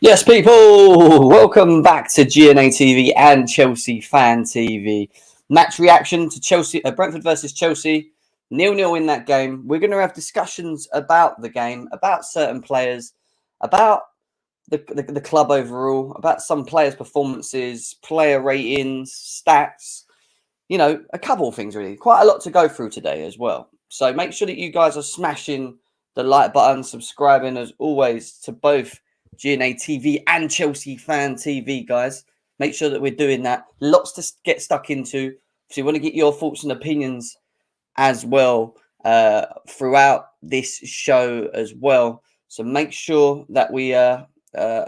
Yes, people, welcome back to GNA TV and Chelsea Fan TV. Match reaction to Chelsea, Brentford versus Chelsea, 0-0 in that game. We're going to have discussions about the game, about certain players, about the club overall, about some players' performances, player ratings, stats, you know, a couple of things really. Quite a lot to go through today as well. So make sure that you guys are smashing the like button, subscribing as always to both GNA TV and Chelsea Fan TV, guys. Make sure that we're doing that. Lots to get stuck into. So you want to get your thoughts and opinions as well throughout this show as well. So make sure that we are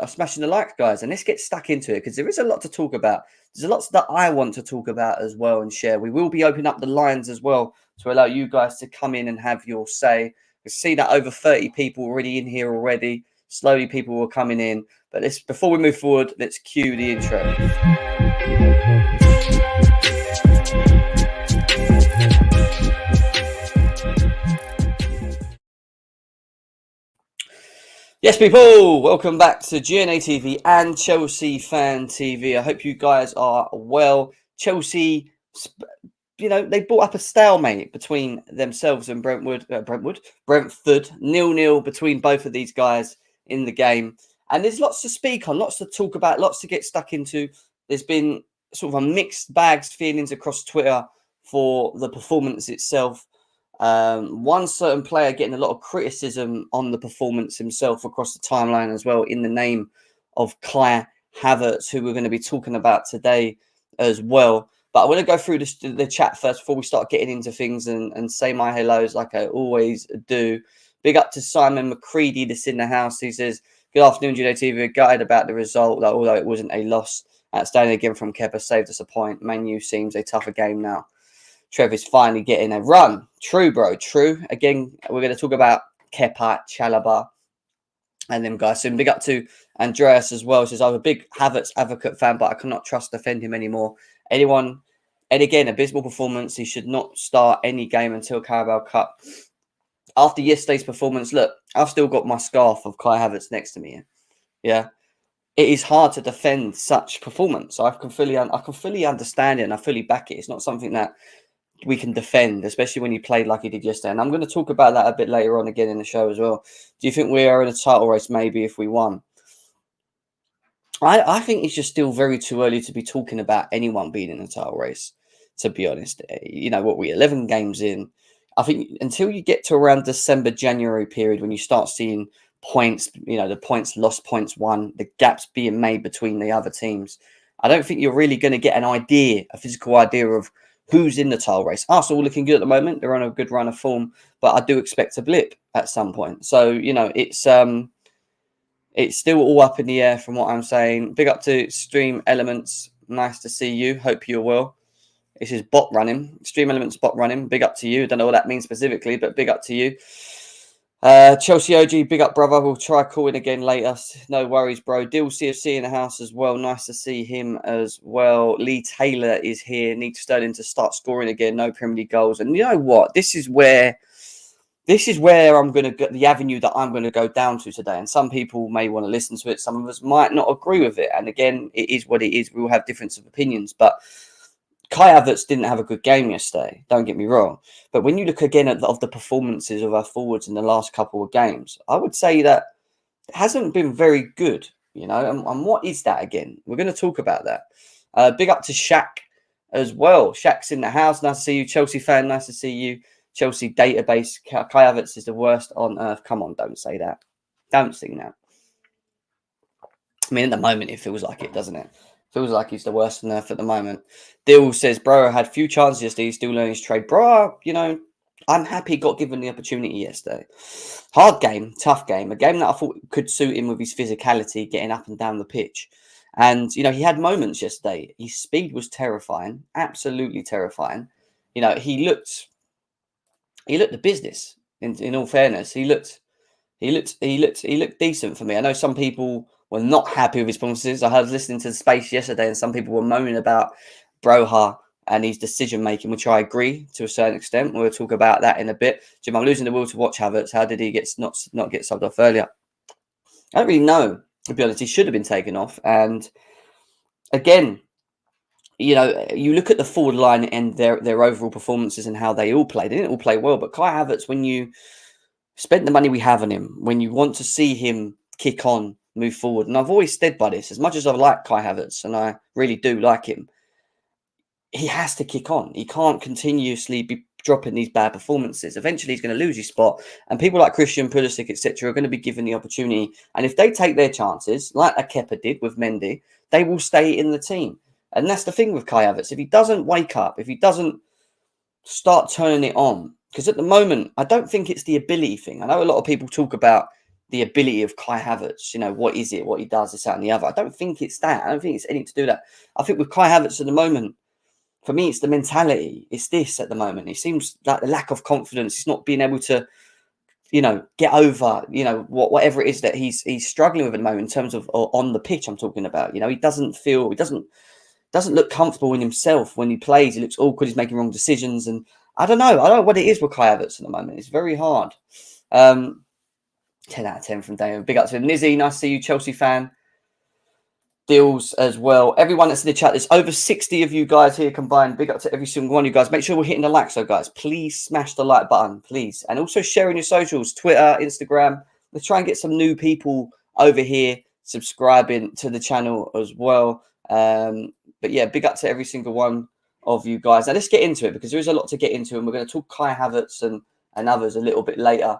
smashing the like, guys. And let's get stuck into it because there is a lot to talk about. There's a lot that I want to talk about as well and share. We will be opening up the lines as well to allow you guys to come in and have your say. We see that over 30 people already in here already. Slowly, people were coming in. But before we move forward, let's cue the intro. Yes, people, welcome back to GNA TV and Chelsea Fan TV. I hope you guys are well. Chelsea, you know, they brought up a stalemate between themselves and Brentford, 0-0 between both of these guys in the game. And there's lots to speak on, lots to talk about, lots to get stuck into. There's been sort of a mixed bags feelings across Twitter for the performance itself. One certain player getting a lot of criticism on the performance himself across the timeline as well, in the name of Kai Havertz, who we're going to be talking about today as well. But I want to go through the chat first before we start getting into things and say my hellos like I always do. Big up to Simon McCready that's in the house. He says, good afternoon, GNA TV. Gutted about the result, although it wasn't a loss. Outstanding again from Kepa, saved us a point. Man U seems a tougher game now. Trev is finally getting a run. True, bro. True. Again, we're going to talk about Kepa, Chalobah, and them guys soon. Big up to Andreas as well. He says, I'm a big Havertz advocate fan, but I cannot defend him anymore. And again, abysmal performance. He should not start any game until Carabao Cup. After yesterday's performance, look, I've still got my scarf of Kai Havertz next to me. Yeah. It is hard to defend such performance. I can fully understand it and I fully back it. It's not something that we can defend, especially when he played like he did yesterday. And I'm going to talk about that a bit later on again in the show as well. Do you think we are in a title race maybe if we won? I think it's just still very too early to be talking about anyone being in a title race, to be honest. You know, what, we 11 games in. I think until you get to around December, January period, when you start seeing points, you know, the points lost, points won, the gaps being made between the other teams, I don't think you're really going to get a physical idea of who's in the title race. Arsenal looking good at the moment. They're on a good run of form, but I do expect a blip at some point. So, you know, it's still all up in the air from what I'm saying. Big up to Stream Elements. Nice to see you. Hope you're well. This is bot running. Stream Elements bot running. Big up to you. I don't know what that means specifically, but big up to you. Chelsea OG, big up, brother. We'll try calling again later. No worries, bro. Deal CFC in the house as well. Nice to see him as well. Lee Taylor is here. Need Sterling to start scoring again. No Premier League goals. And you know what? This is where I'm going to get the avenue that I'm going to go down to today. And some people may want to listen to it. Some of us might not agree with it. And again, it is what it is. We all have difference of opinions. But Kai Havertz didn't have a good game yesterday. Don't get me wrong. But when you look again at the performances of our forwards in the last couple of games, I would say that it hasn't been very good. You know, and what is that again? We're going to talk about that. Big up to Shaq as well. Shaq's in the house. Nice to see you. Chelsea fan, nice to see you. Chelsea database, Kai Havertz is the worst on earth. Come on, don't say that. Don't sing that. I mean, at the moment, it feels like it, doesn't it? Feels like he's the worst on earth at the moment. Dill says, Broja had few chances yesterday. He's still learning his trade. Broja, you know, I'm happy he got given the opportunity yesterday. Hard game, tough game. A game that I thought could suit him with his physicality, getting up and down the pitch. And, you know, he had moments yesterday. His speed was terrifying, absolutely terrifying. You know, he looked the business. In all fairness, he looked decent for me. I know some people were not happy with his performances. I was listening to the Space yesterday, and some people were moaning about Broja and his decision making, which I agree to a certain extent. We'll talk about that in a bit. Jim, I'm losing the will to watch Havertz. How did he not get subbed off earlier? I don't really know. to be honest, he should have been taken off. And again, you know, you look at the forward line and their overall performances and how they all played. They didn't all play well, but Kai Havertz, when you spent the money we have on him, when you want to see him kick on, move forward, and I've always stood by this, as much as I like Kai Havertz, and I really do like him, he has to kick on. He can't continuously be dropping these bad performances. Eventually, he's going to lose his spot, and people like Christian, Pulisic, etc., are going to be given the opportunity. And if they take their chances, like Kepa did with Mendy, they will stay in the team. And that's the thing with Kai Havertz. If he doesn't wake up, if he doesn't start turning it on, because at the moment, I don't think it's the ability thing. I know a lot of people talk about the ability of Kai Havertz. You know, what is it? What he does, this, that, and the other. I don't think it's that. I don't think it's anything to do with that. I think with Kai Havertz at the moment, for me, it's the mentality. It's this at the moment. It seems like the lack of confidence. He's not being able to, you know, get over, you know, whatever it is that he's struggling with at the moment in terms of on the pitch. I'm talking about. You know, he doesn't look comfortable in himself when he plays. He looks awkward. He's making wrong decisions, and I don't know what it is with Kai Havertz at the moment. It's very hard. 10 out of 10 from David. Big up to him. Nizzy, nice to see you, Chelsea fan. Deals as well. Everyone that's in the chat, there's over 60 of you guys here combined. Big up to every single one of you guys. Make sure we're hitting the like, so guys, please smash the like button, please. And also sharing your socials, Twitter, Instagram. Let's try and get some new people over here subscribing to the channel as well. But yeah, big up to every single one of you guys. Now let's get into it, because there is a lot to get into, and we're going to talk Kai Havertz and others a little bit later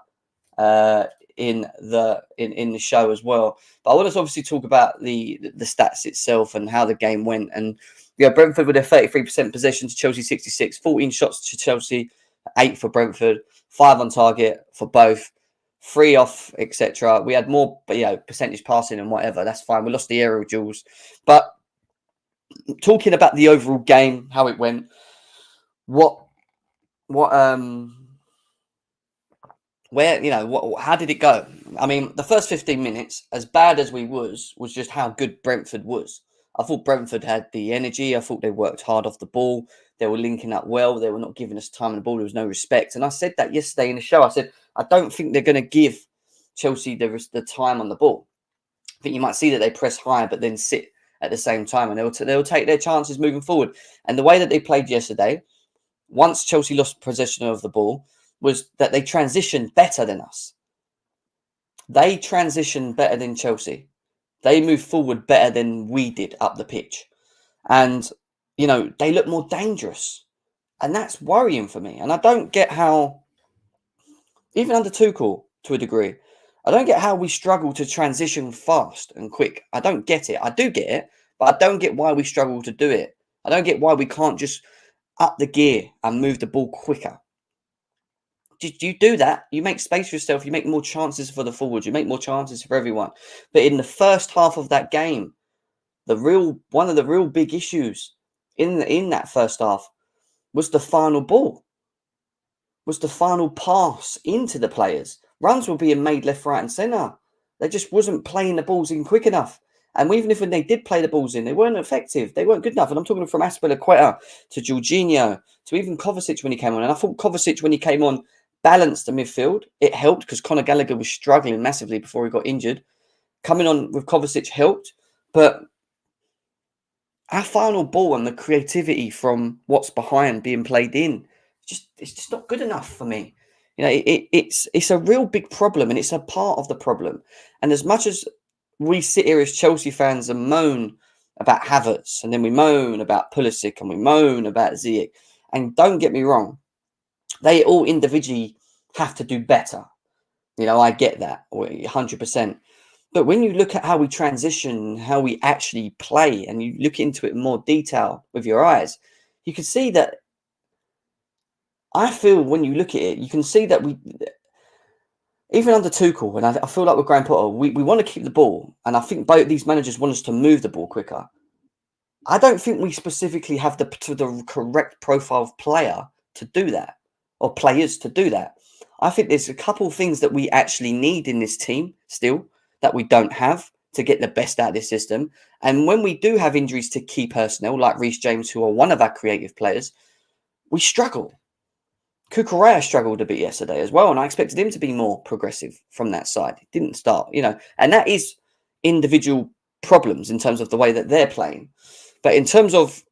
in the show as well. But I want to obviously talk about the stats itself and how the game went. And yeah, Brentford with their 33% possession to Chelsea 66, 14 shots to Chelsea, 8 for Brentford, 5 on target for both, 3 off, etc. We had more, but percentage passing and whatever. That's fine. We lost the aerial duels, but talking about the overall game, how it went, how did it go? I mean, the first 15 minutes, as bad as we was just how good Brentford was. I thought Brentford had the energy. I thought they worked hard off the ball. They were linking up well. They were not giving us time on the ball. There was no respect. And I said that yesterday in the show. I said, I don't think they're going to give Chelsea the time on the ball. I think you might see that they press high, but then sit at the same time, and they'll take their chances moving forward. And the way that they played yesterday, once Chelsea lost possession of the ball, was that they transitioned better than us. They transitioned better than Chelsea. They moved forward better than we did up the pitch. And, they look more dangerous. And that's worrying for me. And I don't get how, even under Tuchel to a degree, I don't get how we struggle to transition fast and quick. I don't get it. I do get it, but I don't get why we struggle to do it. I don't get why we can't just up the gear and move the ball quicker. You do that, you make space for yourself, you make more chances for the forwards, you make more chances for everyone. But in the first half of that game, one of the real big issues in that first half was the final ball, was the final pass into the players. Runs were being made left, right and centre. They just wasn't playing the balls in quick enough. And even if when they did play the balls in, they weren't effective. They weren't good enough. And I'm talking from Aspilicueta to Jorginho to even Kovacic when he came on. And I thought Kovacic, when he came on, balanced the midfield. It helped because Conor Gallagher was struggling massively before he got injured. Coming on with Kovacic helped. But our final ball and the creativity from what's behind being played in, it's just not good enough for me. It's a real big problem, and it's a part of the problem. And as much as we sit here as Chelsea fans and moan about Havertz, and then we moan about Pulisic, and we moan about Ziyech, and don't get me wrong, they all individually have to do better. I get that, 100%. But when you look at how we transition, how we actually play, and you look into it in more detail with your eyes, you can see that. I feel when you look at it, you can see that even under Tuchel, and I feel like with Graham Potter, we want to keep the ball. And I think both these managers want us to move the ball quicker. I don't think we specifically have the correct profile of player to do that, or players to do that. I think there's a couple of things that we actually need in this team still that we don't have to get the best out of this system. And when we do have injuries to key personnel, like Reece James, who are one of our creative players, we struggle. Kukurea struggled a bit yesterday as well, and I expected him to be more progressive from that side. He didn't start, and that is, individual problems in terms of the way that they're playing. But in terms of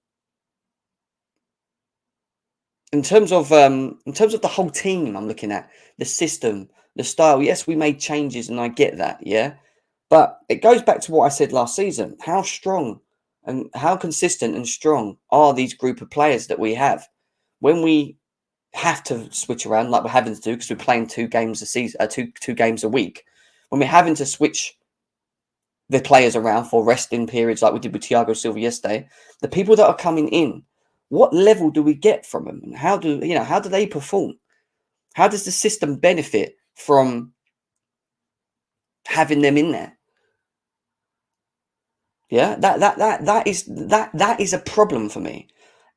the whole team, I'm looking at the system, the style. Yes, we made changes, and I get that. Yeah, but it goes back to what I said last season. How strong and how consistent and strong are these group of players that we have when we have to switch around like we're having to do because we're playing 2 games a season, two games a week. When we're having to switch the players around for resting periods like we did with Thiago Silva yesterday, the people that are coming in, what level do we get from them, and how do they perform? How does the system benefit from having them in there? Yeah, that is a problem for me.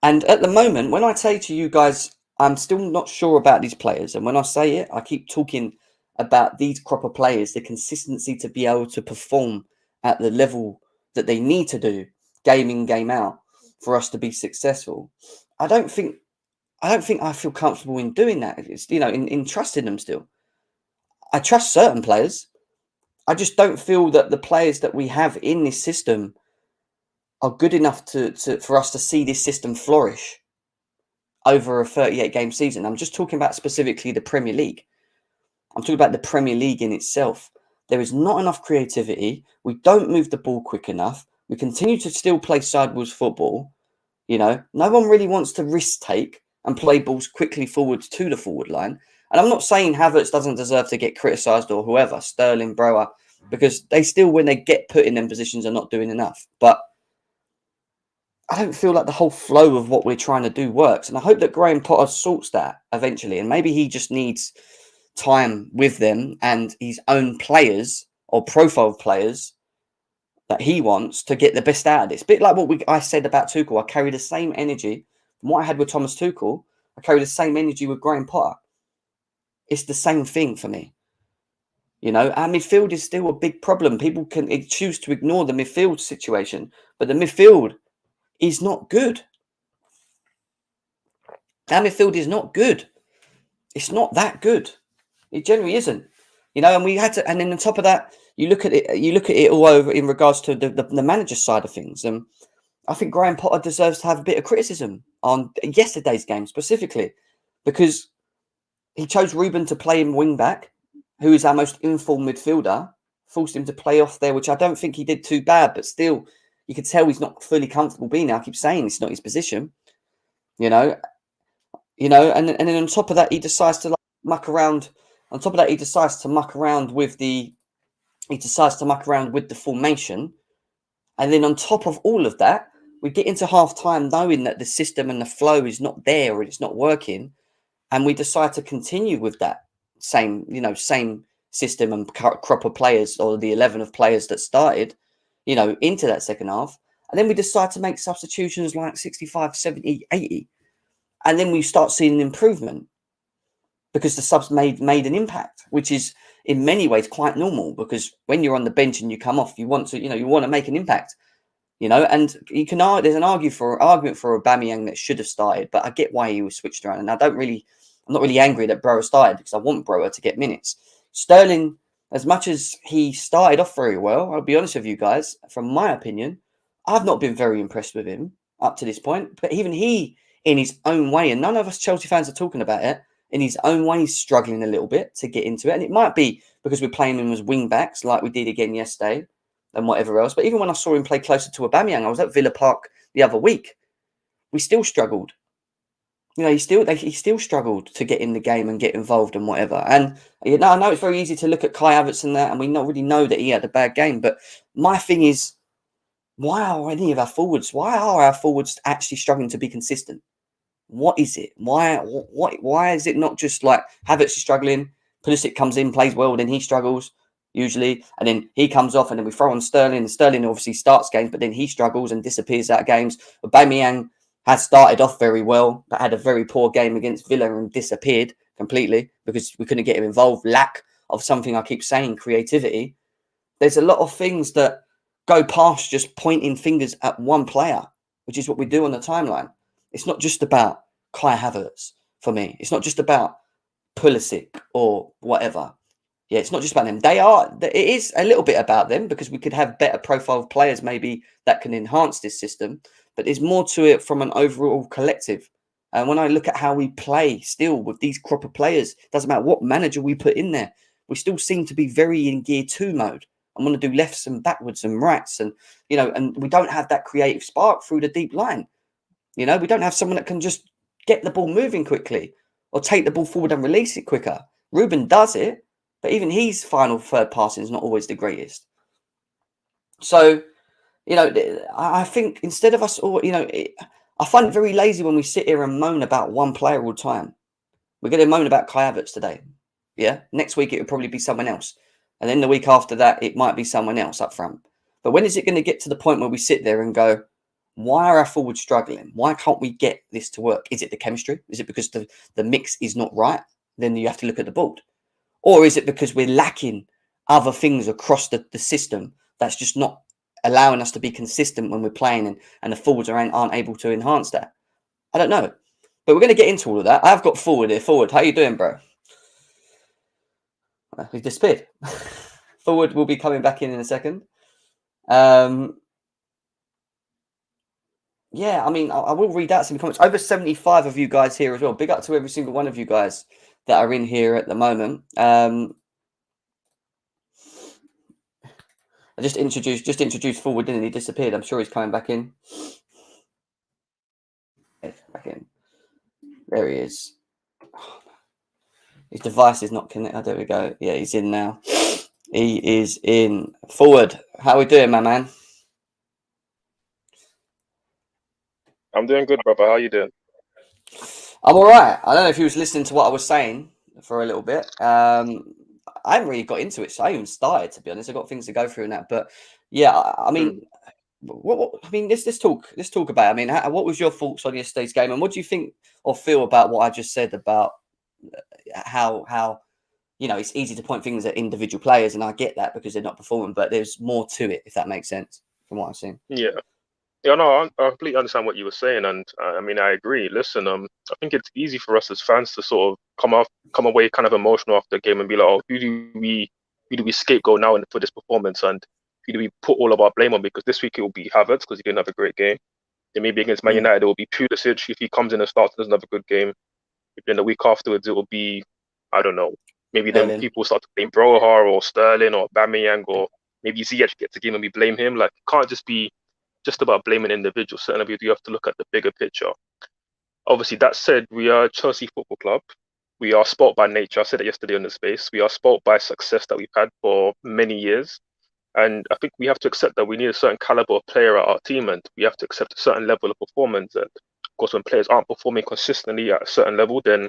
And at the moment, when I say to you guys, I'm still not sure about these players, and when I say it, I keep talking about these crop of players, the consistency to be able to perform at the level that they need to do, game in, game out, for us to be successful. I don't think I feel comfortable in doing that. It's, in trusting them still. I trust certain players. I just don't feel that the players that we have in this system are good enough for us to see this system flourish over a 38-game season. I'm just talking about specifically the Premier League. I'm talking about the Premier League in itself. There is not enough creativity. We don't move the ball quick enough. We continue to still play sideways football. No one really wants to risk take and play balls quickly forwards to the forward line. And I'm not saying Havertz doesn't deserve to get criticised or whoever, Sterling, Broja, because they still, when they get put in them positions, are not doing enough. But I don't feel like the whole flow of what we're trying to do works. And I hope that Graham Potter sorts that eventually. And maybe he just needs time with them and his own players or profile of players that he wants to get the best out of this. A bit like what I said about Tuchel. I carry the same energy from what I had with Thomas Tuchel. I carry the same energy with Graham Potter. It's the same thing for me. Our midfield is still a big problem. People can choose to ignore the midfield situation, but the midfield is not good. Our midfield is not good. It's not that good. It generally isn't. And we had to, and then on top of that, you look at it all over in regards to the manager side of things. And I think Graham Potter deserves to have a bit of criticism on yesterday's game specifically, because he chose Ruben to play in wing back, who is our most informed midfielder, forced him to play off there, which I don't think he did too bad, but still, you could tell he's not fully comfortable being there. I keep saying it's not his position, and then on top of that, he decides to muck around. On top of that, he decides to muck around with the formation, and then on top of all of that, we get into half time knowing that the system and the flow is not there or it's not working, and we decide to continue with that same system and crop of players, or the 11 of players that started, into that second half, and then we decide to make substitutions like 65, 70, 80, and then we start seeing an improvement because the subs made an impact, which is in many ways quite normal, because when you're on the bench and you come off, you want to make an impact, and you can there's an argument for Aubameyang that should have started, but I get why he was switched around, and I'm not really angry that Broja started, because I want Broja to get minutes. Sterling, as much as he started off very well, I'll be honest with you guys, from my opinion, I've not been very impressed with him up to this point, but even he, in his own way, and none of us Chelsea fans are talking about it, in his own way, he's struggling a little bit to get into it. And it might be because we're playing him as wing backs like we did again yesterday and whatever else. But even when I saw him play closer to Aubameyang, I was at Villa Park the other week, we still struggled. He still struggled to get in the game and get involved and whatever. And I know it's very easy to look at Kai Havertz and that, and we not really know that he had a bad game. But my thing is, why are our forwards actually struggling to be consistent? What is it? Why is it not just like Havertz is struggling, Pulisic comes in, plays well, then he struggles usually, and then he comes off, and then we throw on Sterling, and Sterling obviously starts games, but then he struggles and disappears out of games. Aubameyang has started off very well, but had a very poor game against Villa and disappeared completely because we couldn't get him involved. Lack of something, I keep saying, creativity. There's a lot of things that go past just pointing fingers at one player, which is what we do on the timeline. It's not just about Kai Havertz for me. It's not just about Pulisic or whatever. Yeah, it's not just about them. It is a little bit about them because we could have better profile players maybe that can enhance this system, but there's more to it from an overall collective. And when I look at how we play still with these crop of players, doesn't matter what manager we put in there, we still seem to be very in gear 2 mode. I want to do lefts and backwards and rights, and and we don't have that creative spark through the deep line. We don't have someone that can just get the ball moving quickly or take the ball forward and release it quicker. Ruben does it, but even his final third passing is not always the greatest. So, I think instead of us all, I find it very lazy when we sit here and moan about one player all the time. We're going to moan about Kai Havertz today. Yeah. Next week, it would probably be someone else. And then the week after that, it might be someone else up front. But when is it going to get to the point where we sit there and go, why are our forwards struggling? Why can't we get this to work? Is it the chemistry? Is it because the mix is not right? Then you have to look at the board. Or is it because we're lacking other things across the system that's just not allowing us to be consistent when we're playing and the forwards aren't able to enhance that? I don't know. But we're going to get into all of that. I've got Forward here. Forward, how you doing, bro? He's disappeared. Forward will be coming back in a second. Yeah, I mean, I will read out some comments. Over 75 of you guys here as well. Big up to every single one of you guys that are in here at the moment. I just introduced Forward, didn't he? Disappeared. I'm sure he's coming back in. Back in. There he is. His device is not connected. Oh, there we go. Yeah, he's in now. He is in. Forward, how are we doing, my man? I'm doing good, brother. How you doing? I'm all right. I don't know if you was listening to what I was saying for a little bit. I haven't really got into it, so I even started, to be honest. I've got things to go through and that. But yeah, I mean, let's talk about it. I mean, what was your thoughts on yesterday's game, and what do you think or feel about what I just said about how it's easy to point fingers at individual players, and I get that because they're not performing, but there's more to it, if that makes sense, from what I've seen. Yeah. Yeah, no, I completely understand what you were saying, and I mean, I agree. Listen, I think it's easy for us as fans to sort of come away kind of emotional after the game and be like, oh, who do we scapegoat now for this performance, and who do we put all of our blame on? Because this week it will be Havertz because he didn't have a great game. Then maybe against Man United it will be Pulisic if he comes in and starts and doesn't have a good game. Then the week afterwards it will be, I don't know, maybe then people start to blame Broja or Sterling or Aubameyang, or maybe Ziyech gets a game and we blame him. Like, it can't just be just about blaming individuals. Certainly, we do have to look at the bigger picture. Obviously, that said, we are Chelsea Football Club. We are spoilt by nature. I said it yesterday on the space. We are spoilt by success that we've had for many years. And I think we have to accept that we need a certain caliber of player at our team, and we have to accept a certain level of performance. And of course, when players aren't performing consistently at a certain level, then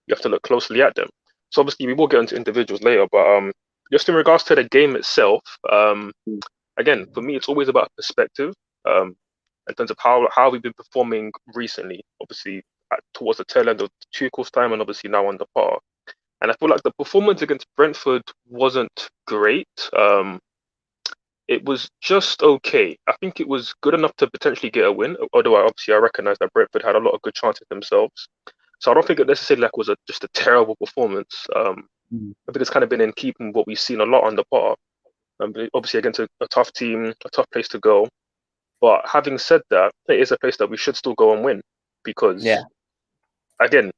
you have to look closely at them. So obviously, we will get into individuals later, but just in regards to the game itself, again, for me, it's always about perspective. In terms of how we've been performing recently, obviously towards the tail end of Tuchel's time, and obviously now under par. And I feel like the performance against Brentford wasn't great. It was just okay. I think it was good enough to potentially get a win, although obviously I recognise that Brentford had a lot of good chances themselves. So I don't think it necessarily was just a terrible performance. I think it's kind of been in keeping with what we've seen a lot under par. Obviously against a tough team, a tough place to go. But having said that, it is a place that we should still go and win because, again,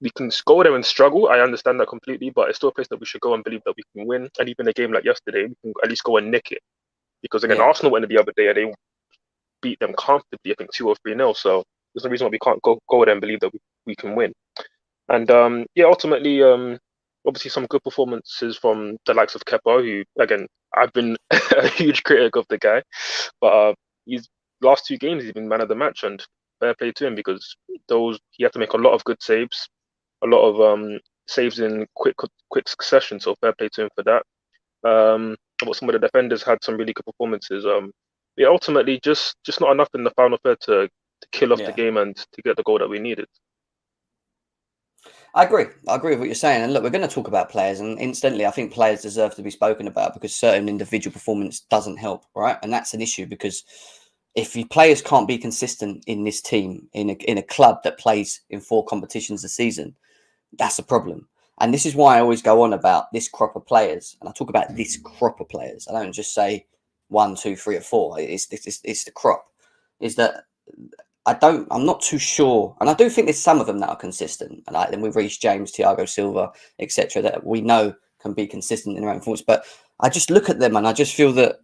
we can go there and struggle. I understand that completely, but it's still a place that we should go and believe that we can win. And even a game like yesterday, we can at least go and nick it. Because, again, Arsenal went the other day and they beat them comfortably, I think 2 or 3-0. So there's no reason why we can't go there and believe that we can win. And, ultimately, obviously some good performances from the likes of Kepa, who, again, I've been a huge critic of the guy. But his last 2 games, he's been man of the match, and fair play to him because he had to make a lot of good saves, a lot of saves in quick succession. So fair play to him for that. But some of the defenders had some really good performances. Ultimately just not enough in the final third to kill off the game and to get the goal that we needed. I agree with what you're saying. And look, we're going to talk about players, and instantly I think players deserve to be spoken about because certain individual performance doesn't help, right? And that's an issue because if your players can't be consistent in this team, in a club that plays in 4 competitions a season, that's a problem. And this is why I always go on about this crop of players. And I talk about this crop of players. I don't just say 1, 2, 3, or 4. It's the crop. Is that I'm not too sure. And I do think there's some of them that are consistent. And then we've reached James, Thiago Silva, etc., that we know can be consistent in their own forms. But I just look at them and I just feel that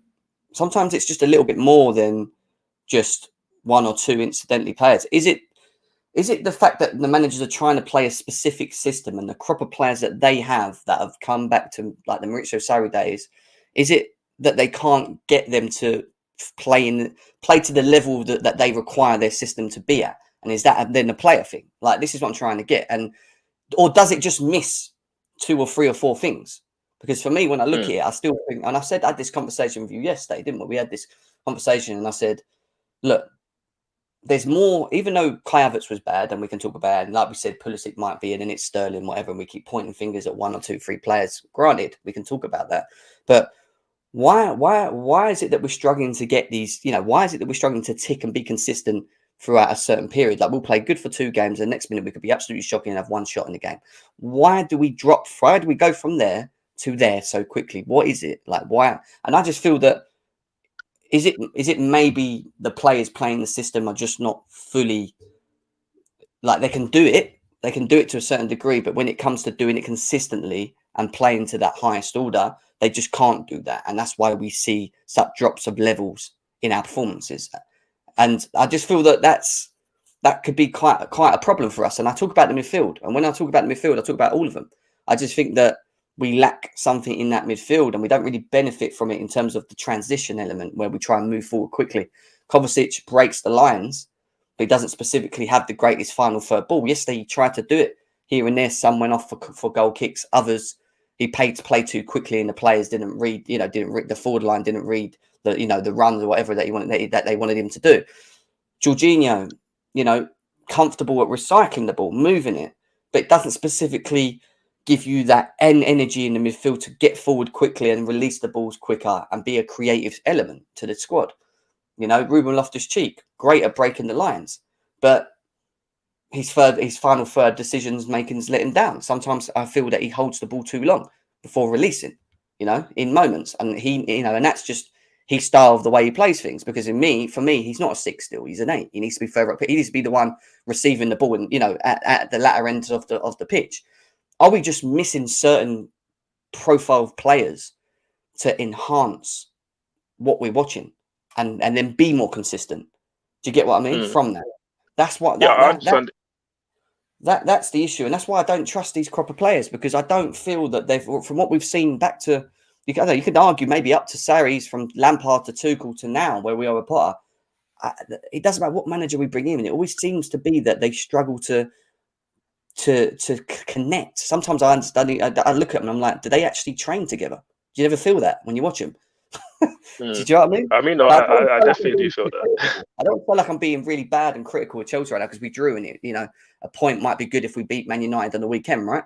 sometimes it's just a little bit more than just 1 or 2 incidentally players. Is it the fact that the managers are trying to play a specific system and the crop of players that they have that have come back to like the Maurizio Sarri days? Is it that they can't get them to play to the level that they require their system to be at? And is that then a player thing? Like, this is what I'm trying to get. Or does it just miss 2 or 3 or 4 things? Because for me, when I look at it, I still think, and I had this conversation with you yesterday, didn't we? We had this conversation and I said, look, there's more, even though Kai Havertz was bad, and we can talk about it, and like we said, Pulisic might be, and then it's Sterling, whatever, and we keep pointing fingers at 1 or 2, 3 players. Granted, we can talk about that. But why is it that we're struggling to get these, why is it that we're struggling to tick and be consistent throughout a certain period? Like, we'll play good for 2 games, and the next minute we could be absolutely shocking and have 1 shot in the game. Why do we go from there to there so quickly? What is it? Like, why? And I just feel that, is it maybe the players playing the system are just not fully, like, they can do it to a certain degree, but when it comes to doing it consistently and playing to that highest order, they just can't do that. And that's why we see such drops of levels in our performances. And I just feel that could be quite a problem for us. And I talk about the midfield. And when I talk about the midfield, I talk about all of them. I just think that we lack something in that midfield and we don't really benefit from it in terms of the transition element where we try and move forward quickly. Kovacic breaks the lines, but he doesn't specifically have the greatest final third ball. Yesterday, he tried to do it here and there. Some went off for goal kicks. Others, he paid to play too quickly and the players didn't read the forward line, didn't read the runs or whatever that they wanted him to do. Jorginho, comfortable at recycling the ball, moving it, but it doesn't specifically give you that energy in the midfield to get forward quickly and release the balls quicker and be a creative element to the squad. Ruben Loftus-Cheek, great at breaking the lines, but his final third decisions making's let him down. Sometimes I feel that he holds the ball too long before releasing, in moments, and and that's just his style of the way he plays things. Because for me, he's not a 6 still; he's an 8. He needs to be further up. He needs to be the one receiving the ball, and at the latter ends of the pitch. Are we just missing certain profile of players to enhance what we're watching and then be more consistent? Do you get what I mean? From that, that's what. I understand. That's the issue, and that's why I don't trust these crop of players, because I don't feel that they've, from what we've seen back to, you could argue maybe up to Sarri's, from Lampard to Tuchel to now where we are with Potter. It doesn't matter what manager we bring in, and it always seems to be that they struggle to connect. Sometimes I understand. I look at them and I'm like, do they actually train together? Do you ever feel that when you're watching? Do you know what I mean? I mean, no, I definitely do feel that. I don't feel like I'm being really bad and critical of Chelsea right now because we drew in it. A point might be good if we beat Man United on the weekend, right?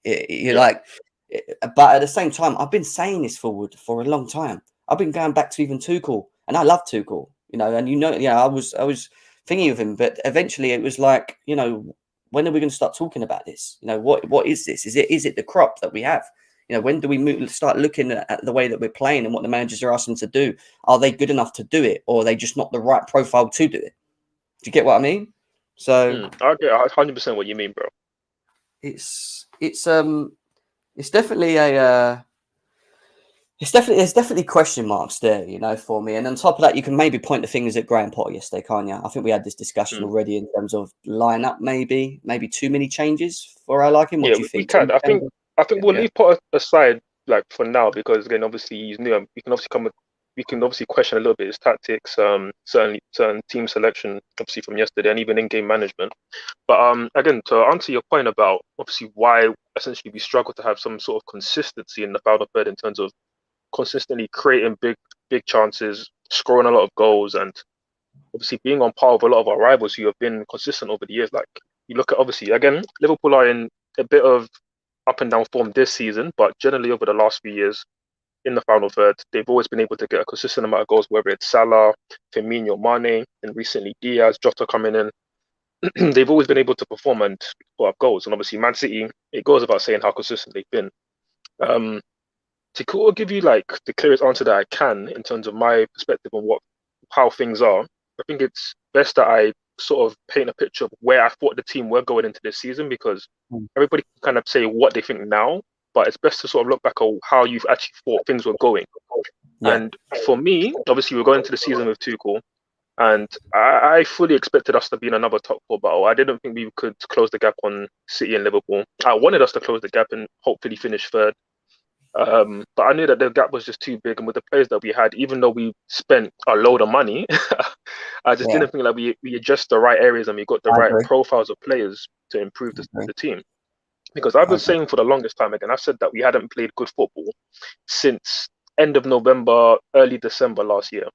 But at the same time, I've been saying this for a long time. I've been going back to even Tuchel, and I love Tuchel, and I was thinking of him, but eventually it was like, when are we going to start talking about this? What is this? Is it the crop that we have? When do we start looking at the way that we're playing and what the managers are asking to do? Are they good enough to do it, or are they just not the right profile to do it? Do you get what I mean? So I get 100% what you mean, bro. It's definitely there's definitely question marks there, for me. And on top of that, you can maybe point the fingers at Graham Potter yesterday, can't you? I think we had this discussion already in terms of lineup, maybe too many changes for our liking. What do you think? We can. I think we'll leave Potter aside, like, for now, because again, obviously he's new. We can obviously question a little bit his tactics, certainly certain team selection, obviously from yesterday, and even in-game management. But again, to answer your point about obviously why essentially we struggle to have some sort of consistency in the final third in terms of consistently creating big chances, scoring a lot of goals, and obviously being on par with a lot of our rivals who have been consistent over the years. Like, you look at, obviously, again, Liverpool are in a bit of up and down form this season, but generally over the last few years in the final third, they've always been able to get a consistent amount of goals, whether it's Salah, Firmino, Mane, and recently Diaz, Jota coming in. they've always been able to perform and put up goals. And obviously, Man City, it goes without saying how consistent they've been. Um, to sort of give you like the clearest answer that I can in terms of my perspective on how things are, I think it's best that I sort of paint a picture of where I thought the team were going into this season, because Mm. everybody can kind of say what they think now, but it's best to sort of look back on how you've actually thought things were going. Yeah. And for me, obviously, we're going into the season with Tuchel, and I fully expected us to be in another top four battle. I didn't think we could close the gap on City and Liverpool. I wanted us to close the gap and hopefully finish third. But I knew that the gap was just too big, and with the players that we had, even though we spent a load of money, I just Yeah. didn't think that we addressed the right areas and we got the I right agree. profiles of players to improve I agree. the team. Because I've I been agree. saying for the longest time, again, I've said that we hadn't played good football since end of November, early December last year.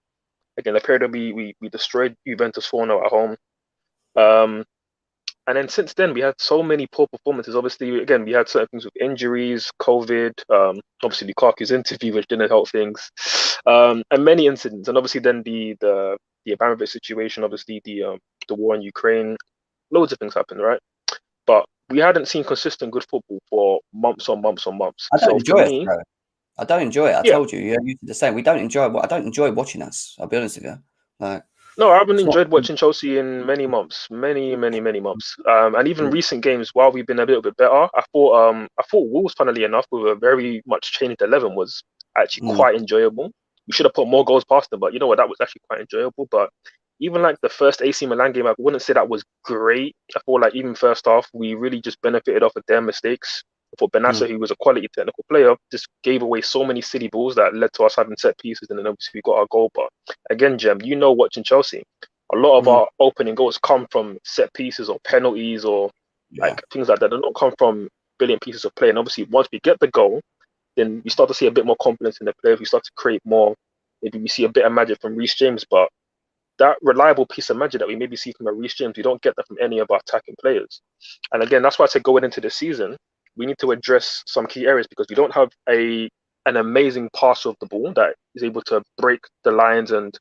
Again, the period that we destroyed Juventus 4-0 at home. Um, and then since then, we had so many poor performances. Obviously, again, we had certain things with injuries, COVID, obviously Lukaku's interview, which didn't help things, and many incidents. And obviously, then the Abramovich situation, obviously the war in Ukraine, loads of things happened, right? But we hadn't seen consistent good football for months on months on months. I don't So for enjoy it, me, bro. I don't enjoy it. I yeah, told you. Yeah, you did the same. We don't enjoy what I don't enjoy watching us. I'll be honest with you. Like no, I haven't it's not. enjoyed watching Chelsea in many months, many months. And even recent games, while we've been a little bit better, I thought Wolves, funnily enough, with a very much changed 11, was actually Mm, quite enjoyable. We should have put more goals past them, but you know what, that was actually quite enjoyable. But even like the first AC Milan game, I wouldn't say that was great. I thought like even first half, we really just benefited off of their mistakes. I thought mm, Benassa, who was a quality technical player, just gave away so many silly balls that led to us having set pieces, and then obviously we got our goal. But again, Jem, you know, watching Chelsea, a lot of mm. our opening goals come from set pieces or penalties or Yeah. like things like that. They don't come from brilliant pieces of play. And obviously, once we get the goal, then we start to see a bit more confidence in the players. We start to create more. Maybe we see a bit of magic from Reece James, but that reliable piece of magic that we maybe see from a Reece James, we don't get that from any of our attacking players. And again, that's why I said going into the season, we need to address some key areas, because we don't have an amazing passer of the ball that is able to break the lines and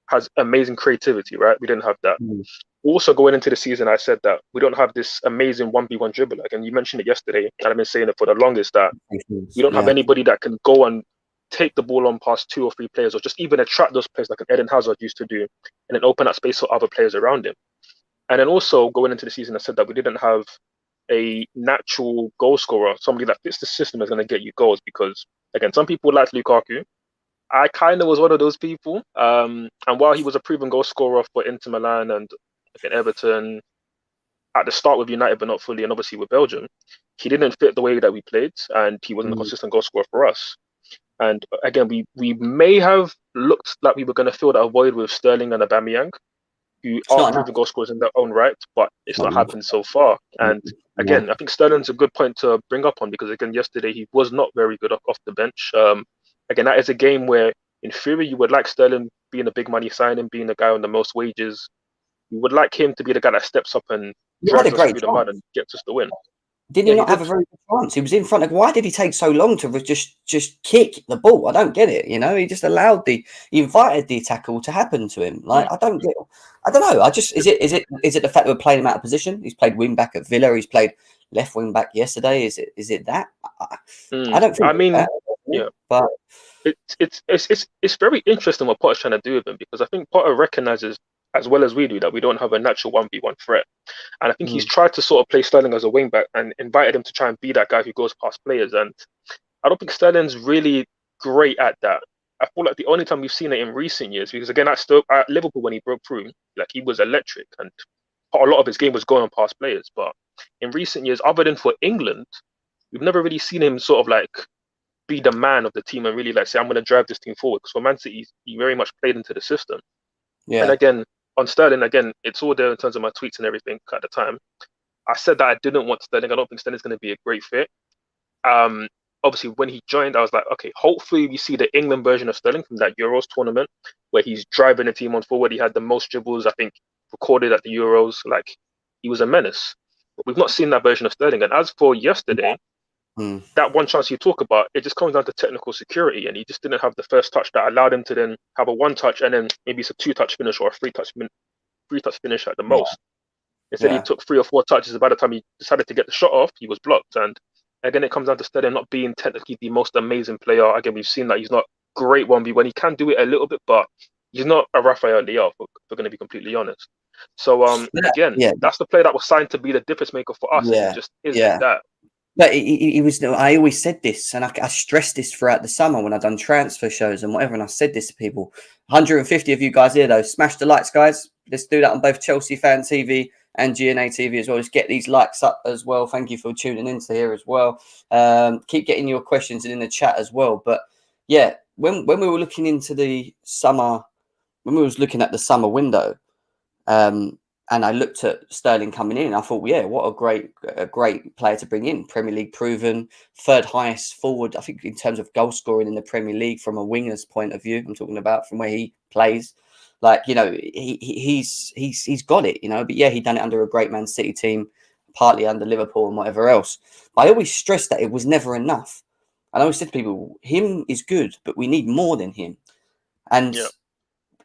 has amazing creativity, right? We didn't have that. Mm. Also, going into the season, I said that we don't have this amazing 1v1 dribbler. Again, you mentioned it yesterday, and I've been saying it for the longest, that we don't have Yeah. anybody that can go and take the ball on past two or three players, or just even attract those players like an Eden Hazard used to do, and then open up space for other players around him. And then also going into the season, I said that we didn't have a natural goal scorer, somebody that fits the system is going to get you goals. Because again, some people like Lukaku. I kind of was one of those people. And while he was a proven goal scorer for Inter Milan and again, Everton, at the start with United, but not fully, and obviously with Belgium, he didn't fit the way that we played, and he wasn't a Mm. consistent goal scorer for us. And again, we may have looked like we were going to fill that void with Sterling and Aubameyang, who It's are not enough. proven goal scorers in their own right, but It's it's not not enough. happened so far. And No. again, I think Sterling's a good point to bring up on, because again, yesterday he was not very good off the bench. Again, that is a game where, in theory, you would like Sterling being a big money signing, being the guy on the most wages. You would like him to be the guy that steps up and He had a drags us great through the mud chance. and gets us the win. Did he Yeah, he not have did. a very good chance? He was in front of. Why did he take so long to just kick the ball? I don't get it. You know, he just allowed he invited the tackle to happen to him. Like Mm. I don't get. I don't know. I just is it the fact that we're playing him out of position? He's played wing back at Villa. He's played left wing back yesterday. Is it that? I don't think I it's mean, that. yeah, But it's very interesting what Potter's trying to do with him, because I think Potter recognizes as well as we do that we don't have a natural 1v1 threat. And I think he's mm, tried to sort of play Sterling as a wing back and invited him to try and be that guy who goes past players. And I don't think Sterling's really great at that. I feel like the only time we've seen it in recent years, because again, at Liverpool when he broke through, like he was electric, and a lot of his game was going past players. But in recent years, other than for England, we've never really seen him sort of like be the man of the team and really like say, I'm going to drive this team forward. Because for Man City, he very much played into the system. And yeah, again, on Sterling, again, it's all there in terms of my tweets and everything at the time. I said that I didn't want Sterling. I don't think Sterling's going to be a great fit. Um, Obviously, when he joined, I was like, okay, hopefully we see the England version of Sterling from that Euros tournament where he's driving the team on forward. He had the most dribbles, I think, recorded at the Euros. Like, he was a menace. But we've not seen that version of Sterling. And as for yesterday, mm, that one chance you talk about, it just comes down to technical security, and he just didn't have the first touch that allowed him to then have a one touch and then maybe it's a two touch finish or a three touch finish at the yeah, most. Instead, he took 3 or 4 touches. By the time he decided to get the shot off, he was blocked. And again, it comes down to Sterling not being technically the most amazing player. Again, we've seen that he's not great 1v1. He can do it a little bit, but he's not a Rafael Leao, if we're going to be completely honest. So again, that's the player that was signed to be the difference maker for us, and he just isn't that. But he was. I always said this, and I stressed this throughout the summer when I've done transfer shows and whatever. And I said this to people. 150 of you guys here, though, smash the likes, guys. Let's do that on both Chelsea Fan TV and GNA TV as well. Just get these likes up as well. Thank you for tuning into here as well. Keep getting your questions in the chat as well. But yeah, when we were looking into the summer, when we was looking at the summer window, and I looked at Sterling coming in, I thought, yeah, what a great player to bring in. Premier League proven, third highest forward, I think, in terms of goal scoring in the Premier League from a winger's point of view. I'm talking about from where he plays. Like, you know, he's got it, you know. But yeah, he done it under a great Man City team, partly under Liverpool and whatever else. But I always stressed that it was never enough. And I always said to people, him is good, but we need more than him. And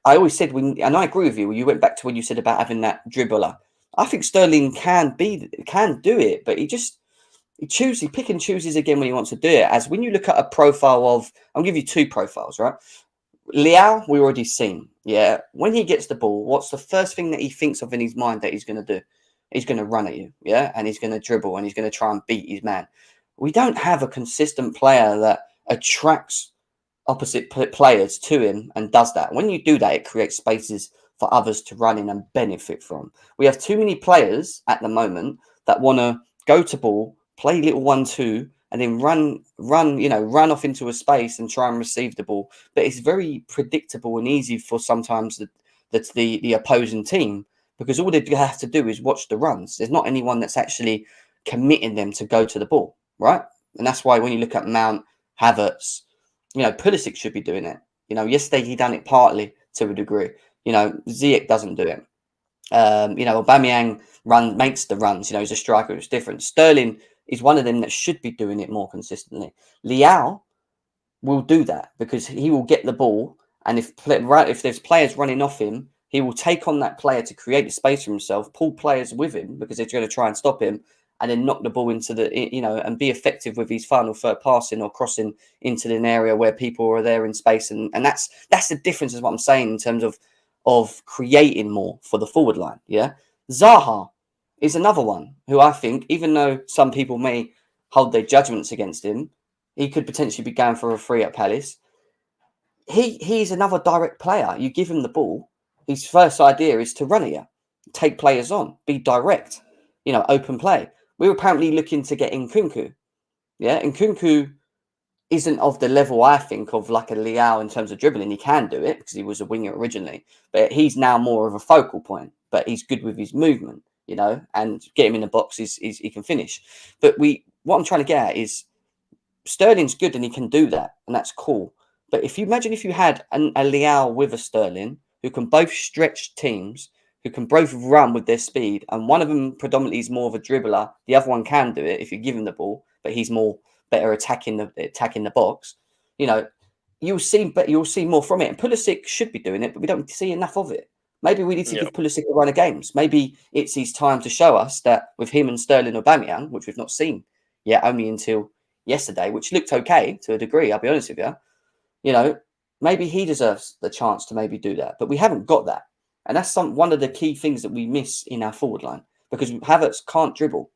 I always said, and I agree with you. You went back to what you said about having that dribbler. I think Sterling can do it, but he pick and chooses again when he wants to do it. As when you look at a profile of, I'll give you 2 profiles, right? Leao, we already seen. Yeah, when he gets the ball, what's the first thing that he thinks of in his mind that he's going to do? He's going to run at you, yeah, and he's going to dribble and he's going to try and beat his man. We don't have a consistent player that attracts opposite players to him and does that. When you do that, it creates spaces for others to run in and benefit from. We have too many players at the moment that want to go to ball, play little 1-2, and then run off into a space and try and receive the ball. But it's very predictable and easy for sometimes the opposing team, because all they have to do is watch the runs. There's not anyone that's actually committing them to go to the ball, right? And that's why when you look at Mount, Havertz, you know, Pulisic should be doing it. You know, yesterday he done it partly to a degree. You know, Ziyech doesn't do it. You know, Aubameyang makes the runs. You know, he's a striker. It's different. Sterling is one of them that should be doing it more consistently. Leao will do that because he will get the ball, and if there's players running off him, he will take on that player to create the space for himself, pull players with him because they're going to try and stop him, and then knock the ball into and be effective with his final third passing or crossing into an area where people are there in space. And that's the difference, is what I'm saying, in terms of creating more for the forward line. Yeah. Zaha is another one who I think, even though some people may hold their judgments against him, he could potentially be going for a free at Palace. He's another direct player. You give him the ball, his first idea is to run at you, take players on, be direct, you know, open play. We were apparently looking to get Nkunku. Yeah, Nkunku isn't of the level, I think, of like a Leao in terms of dribbling. He can do it because he was a winger originally, but he's now more of a focal point. But he's good with his movement, you know, and get him in the box, he can finish. But what I'm trying to get at is Sterling's good and he can do that, and that's cool. But if you had a Leao with a Sterling who can both stretch teams, who can both run with their speed, and one of them predominantly is more of a dribbler. The other one can do it if you give him the ball, but he's better attacking the box. You know, you'll see more from it. And Pulisic should be doing it, but we don't see enough of it. Maybe we need to give Pulisic a run of games. Maybe it's his time to show us that with him and Sterling or Aubameyang, which we've not seen yet, only until yesterday, which looked okay to a degree. I'll be honest with you. You know, maybe he deserves the chance to maybe do that, but we haven't got that. And that's one of the key things that we miss in our forward line, because Havertz can't dribble.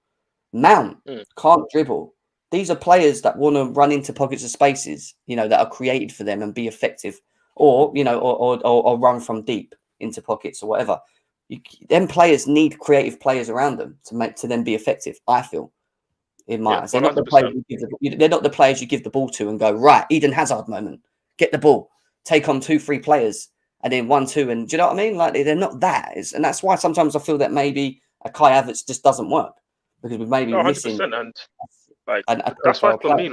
Mount can't dribble. These are players that want to run into pockets of spaces, you know, that are created for them and be effective, or, you know, or run from deep into pockets or whatever. Them players need creative players around them to then be effective, I feel, in my eyes. They're not the players you give the ball to and go, right, Eden Hazard moment, get the ball, take on 2-3 players, and then 1-2, and do you know what I mean? Like, they're not that. And that's why sometimes I feel that maybe a Kai Havertz just doesn't work, because we maybe missing. 100%, and that's why for me,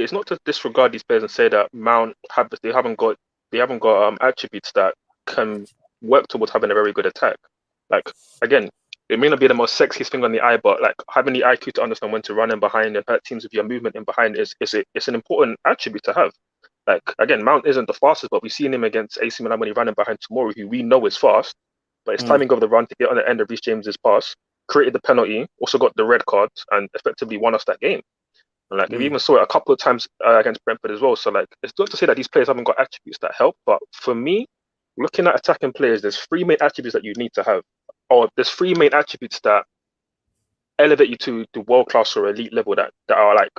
it's not to disregard these players and say that Mount, Havertz, they haven't got attributes that can work towards having a very good attack. Like, again, it may not be the most sexiest thing on the eye, but like having the IQ to understand when to run in behind and hurt teams with your movement in behind it's an important attribute to have. Like, again, Mount isn't the fastest, but we've seen him against AC Milan when he ran in behind Tomori, who we know is fast. but his timing of the run to get on the end of Reece James's pass created the penalty, also got the red card, and effectively won us that game. And like we even saw it a couple of times against Brentford as well. So like it's not to say that these players haven't got attributes that help, but for me, looking at attacking players, there's three main attributes that you need to have, or there's three main attributes that elevate you to the world class or elite level that are like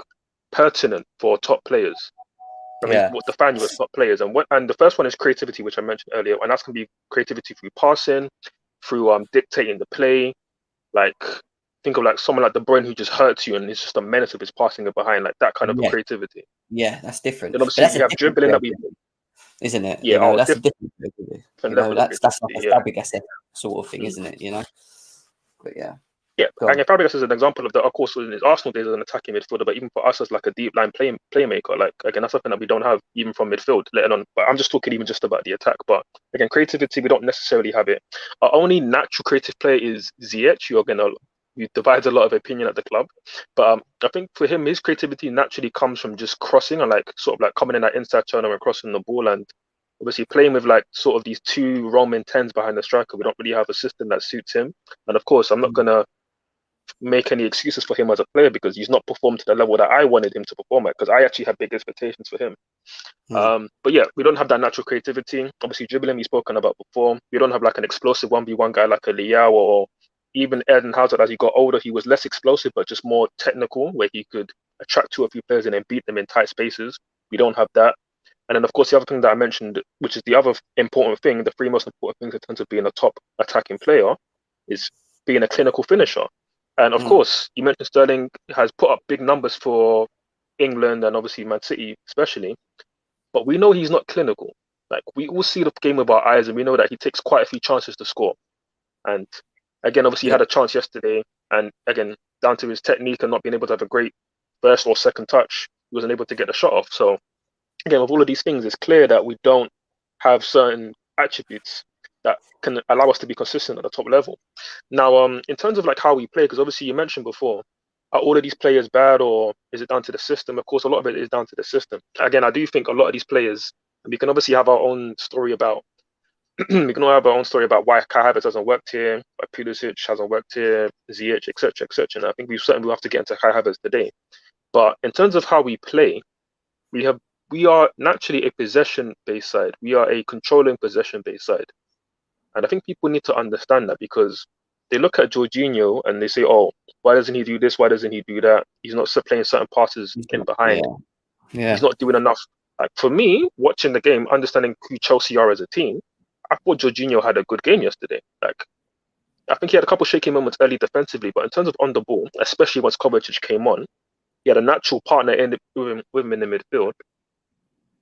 pertinent for top players. I mean, what define you as top players, and the first one is creativity, which I mentioned earlier, and that's gonna be creativity through passing, through dictating the play. Like think of like someone like De Bruyne who just hurts you and it's just a menace of his passing it behind, like that kind of a creativity. Yeah, that's different. Then obviously you have dribbling that we, isn't it? Yeah, you know, that's a different creativity. You know, that's like a yeah. Fabregas sort of thing, isn't it? You know, but yeah. Yeah, and Fabregas is an example of that. Of course, in his Arsenal days as an attacking midfielder, but even for us as like a deep line playmaker, like again, that's something that we don't have even from midfield, let alone. But I'm just talking even just about the attack. But again, creativity, we don't necessarily have it. Our only natural creative player is Ziyech. You divide a lot of opinion at the club, but I think for him, his creativity naturally comes from just crossing and like sort of like coming in that inside channel and crossing the ball, and obviously playing with like sort of these two Roman 10s behind the striker. We don't really have a system that suits him, and of course, I'm not gonna make any excuses for him as a player because he's not performed to the level that I wanted him to perform at, because I actually had big expectations for him. But yeah, we don't have that natural creativity. Obviously, dribbling we've spoken about before. We don't have like an explosive 1v1 guy like a Leao, or even Eden Hazard. As he got older, he was less explosive but just more technical, where he could attract two or three players and then beat them in tight spaces. We don't have that. And then of course the other thing that I mentioned, which is the other important thing, the three most important things in terms of being a top attacking player, is being a clinical finisher. And of course, you mentioned Sterling has put up big numbers for England and obviously Man City especially, but we know he's not clinical. Like we all see the game with our eyes and we know that he takes quite a few chances to score. And again, obviously he had a chance yesterday, and again, down to his technique and not being able to have a great first or second touch, he wasn't able to get the shot off. So again, with all of these things, it's clear that we don't have certain attributes that can allow us to be consistent at the top level. Now, in terms of like how we play, because obviously you mentioned before, are all of these players bad or is it down to the system? Of course, a lot of it is down to the system. Again, I do think a lot of these players, and we can obviously have our own story about, why Kai Havertz hasn't worked here, why Pulisic hasn't worked here, Ziyech, etc., etc. And I think we certainly will have to get into Kai Havertz today. But in terms of how we play, we are naturally a possession-based side. We are a controlling possession-based side. And I think people need to understand that, because they look at Jorginho and they say, oh, why doesn't he do this? Why doesn't he do that? He's not playing certain passes in behind. He's not doing enough. Like for me, watching the game, understanding who Chelsea are as a team, I thought Jorginho had a good game yesterday. Like I think he had a couple shaky moments early defensively, but in terms of on the ball, especially once Kovacic came on, he had a natural partner with him in the midfield.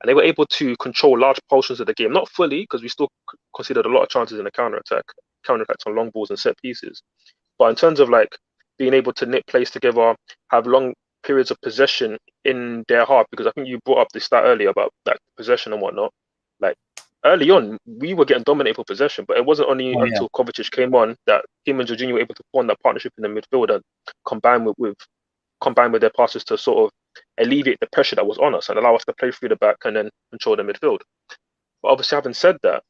And they were able to control large portions of the game, not fully, because we still considered a lot of chances in the counterattacks on long balls and set pieces. But in terms of like being able to knit plays together, have long periods of possession in their half, because I think you brought up this stat earlier about like possession and whatnot. Like early on, we were getting dominated for possession, but it wasn't only until Kovacic came on that him and Jorginho were able to form that partnership in the midfield and combine with their passes to sort of alleviate the pressure that was on us and allow us to play through the back and then control the midfield. But obviously, having said that,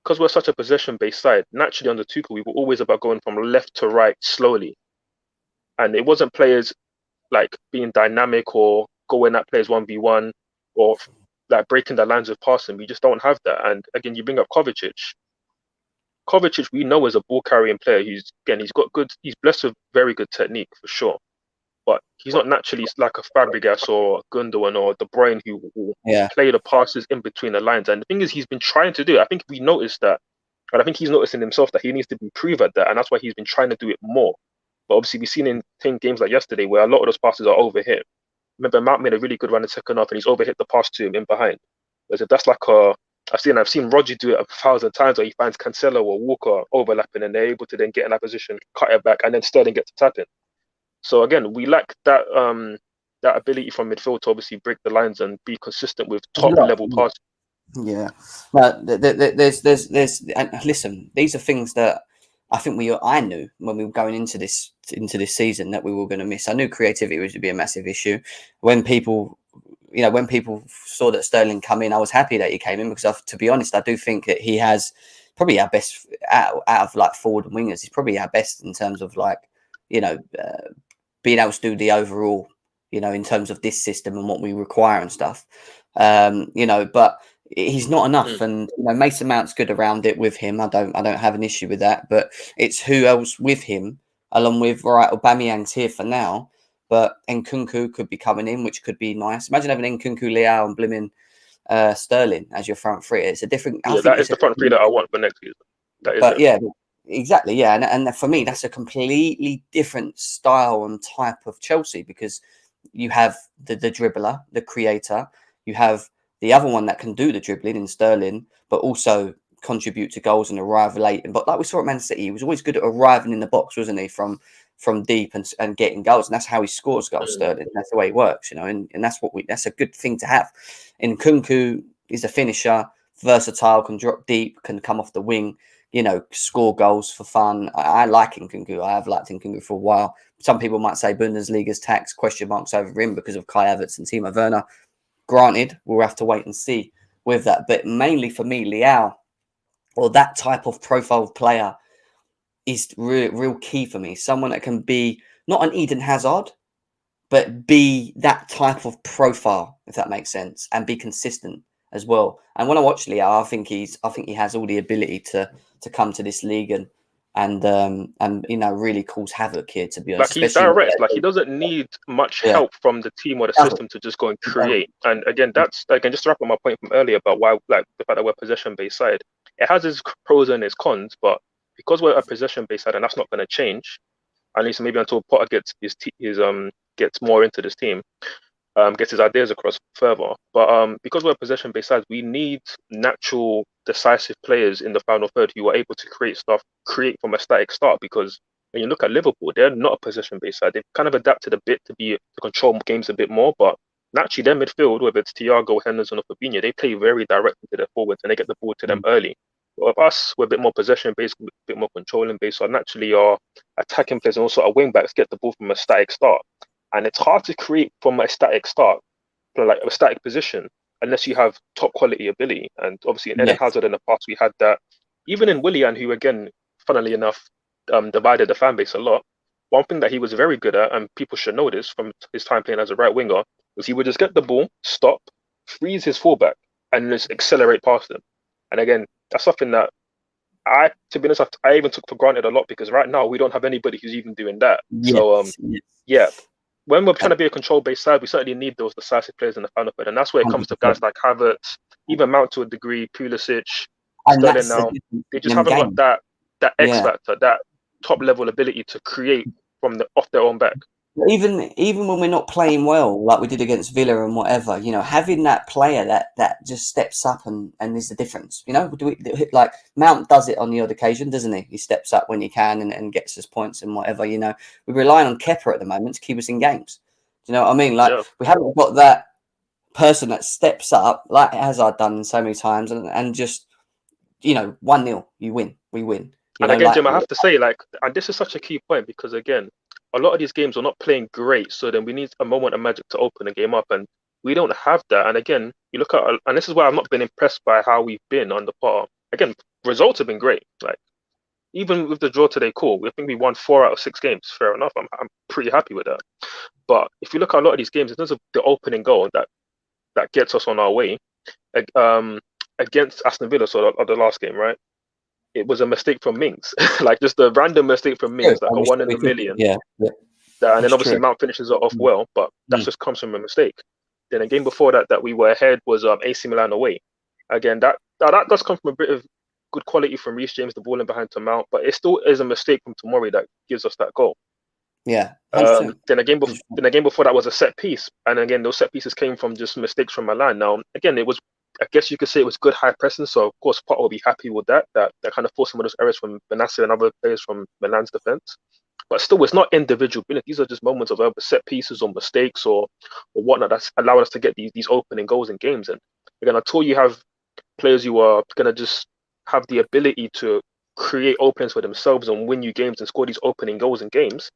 because we're such a possession-based side, naturally under Tuchel, we were always about going from left to right slowly. And it wasn't players like being dynamic or going at players 1v1 or like breaking the lines of passing. We just don't have that. And again, you bring up Kovacic. Kovacic, we know, is a ball-carrying player. He's blessed with very good technique for sure. But he's not naturally like a Fabregas or Gundogan or De Bruyne who will play the passes in between the lines. And the thing is, he's been trying to do it. I think we noticed that. And I think he's noticing himself that he needs to improve at that. And that's why he's been trying to do it more. But obviously, we've seen in games like yesterday where a lot of those passes are overhit. Remember, Mount made a really good run in the second half and he's overhit the pass to him in behind. Whereas if that's like I've seen Roger do it 1,000 times where he finds Cancelo or Walker overlapping and they're able to then get in that position, cut it back, and then Sterling gets to tap in. So again, we lack that that ability from midfield to obviously break the lines and be consistent with top level passes. Yeah, well, there's and listen, these are things that I think I knew when we were going into this season that we were going to miss. I knew creativity would be a massive issue. When people saw that Sterling come in, I was happy that he came in because to be honest, I do think that he has probably our best out of like forward and wingers. He's probably our best in terms of like, you know, being able to do the overall, you know, in terms of this system and what we require and stuff. You know, but he's not enough. And you know, Mason Mount's good around it with him. I don't have an issue with that. But it's who else with him, along with Aubameyang's here for now. But Nkunku could be coming in, which could be nice. Imagine having Nkunku, Leao, and Blimmin Sterling as your front three. It's a different. Yeah, that is the front three that I want for next season. But yeah, exactly. Yeah, and for me, that's a completely different style and type of Chelsea, because you have the dribbler, the creator. You have the other one that can do the dribbling in Sterling, but also contribute to goals and arrive late. But like we saw at Man City, he was always good at arriving in the box, wasn't he? From deep and getting goals, and that's how he scores goals. Sterling. That's the way he works, you know, and that's a good thing to have. And Nkunku is a finisher, versatile, can drop deep, can come off the wing, you know, score goals for fun. I like Nkunku. I have liked Nkunku for a while. Some people might say Bundesliga's tax question marks over him because of Kai Havertz and Timo Werner. Granted, we'll have to wait and see with that. But mainly for me, Leao, or that type of profile player, is real key for me. Someone that can be not an Eden Hazard, but be that type of profile, if that makes sense, and be consistent as well. And when I watch Leao, I think he has all the ability to come to this league and you know, really cause havoc here, to be honest. Like, he's direct. Like, he doesn't need much help from the team or the system to just go and create. And again, that's just to wrap up my point from earlier about why, like, the fact that we're a possession-based side. It has its pros and its cons, but because we're a possession-based side, and that's not going to change, at least maybe until Potter gets gets more into this team, gets his ideas across further. But because we're a possession-based side, we need natural, decisive players in the final third who are able to create from a static start. Because when you look at Liverpool, they're not a possession-based side. They've kind of adapted a bit to control games a bit more, but naturally their midfield, whether it's Thiago, Henderson, or Fabinho, they play very direct into their forwards and they get the ball to them early. But with us, we're a bit more possession-based, a bit more controlling-based. So naturally our attacking players and also our wing-backs get the ball from a static start. And it's hard to create from a static start, like a static position, unless you have top quality ability. And obviously in Eden Hazard in the past, we had that. Even in Willian, who again, funnily enough, divided the fan base a lot. One thing that he was very good at, and people should know this from his time playing as a right winger, was he would just get the ball, stop, freeze his fullback, and just accelerate past him. And again, that's something that to be honest, I even took for granted a lot, because right now we don't have anybody who's even doing that. So yeah. When we're trying to be a control-based side, we certainly need those decisive players in the final third, and that's where it comes to guys like Havertz, even Mount to a degree, Pulisic, Sterling now. They just haven't got that X factor, that top-level ability to create from off their own back. Even when we're not playing well, like we did against Villa and whatever, you know, having that player that just steps up and is the difference. You know, like Mount does it on the odd occasion, doesn't he? He steps up when he can and gets us points and whatever. You know, we're relying on Kepa at the moment to keep us in games. Do you know what I mean? Like we haven't got that person that steps up like Hazard done so many times and just, you know, 1-0, we win. And again, Jim, I have to say, like, and this is such a key point, because again, a lot of these games are not playing great, so then we need a moment of magic to open the game up, and we don't have that. And again, you look at, and this is why I've not been impressed by how we've been on the Potter. Again, results have been great. Like, even with the draw today, cool. I think we won 4 out of 6 games. Fair enough. I'm pretty happy with that. But if you look at a lot of these games, in terms of the opening goal that gets us on our way, against Aston Villa, so the last game, right? It was a mistake from Mings, like just a random mistake from Mings, like a 1 in a million. Yeah. And then obviously Mount finishes it off well, but that just comes from a mistake. Then a game before that we were ahead was AC Milan away. Again, that does come from a bit of good quality from Reece James, the ball in behind to Mount, but it still is a mistake from Tomori that gives us that goal. Yeah. Then a game before that was a set piece, and again those set pieces came from just mistakes from Milan. Now again, it was, I guess you could say, it was good high pressing, so of course Potter will be happy with that kind of forced some of those errors from Benassi and other players from Milan's defense. But still, it's not individual brilliance. These are just moments of either set pieces or mistakes or whatnot that's allowing us to get these opening goals in games. And again, until you have players who are going to just have the ability to create openings for themselves and win you games and score these opening goals in games,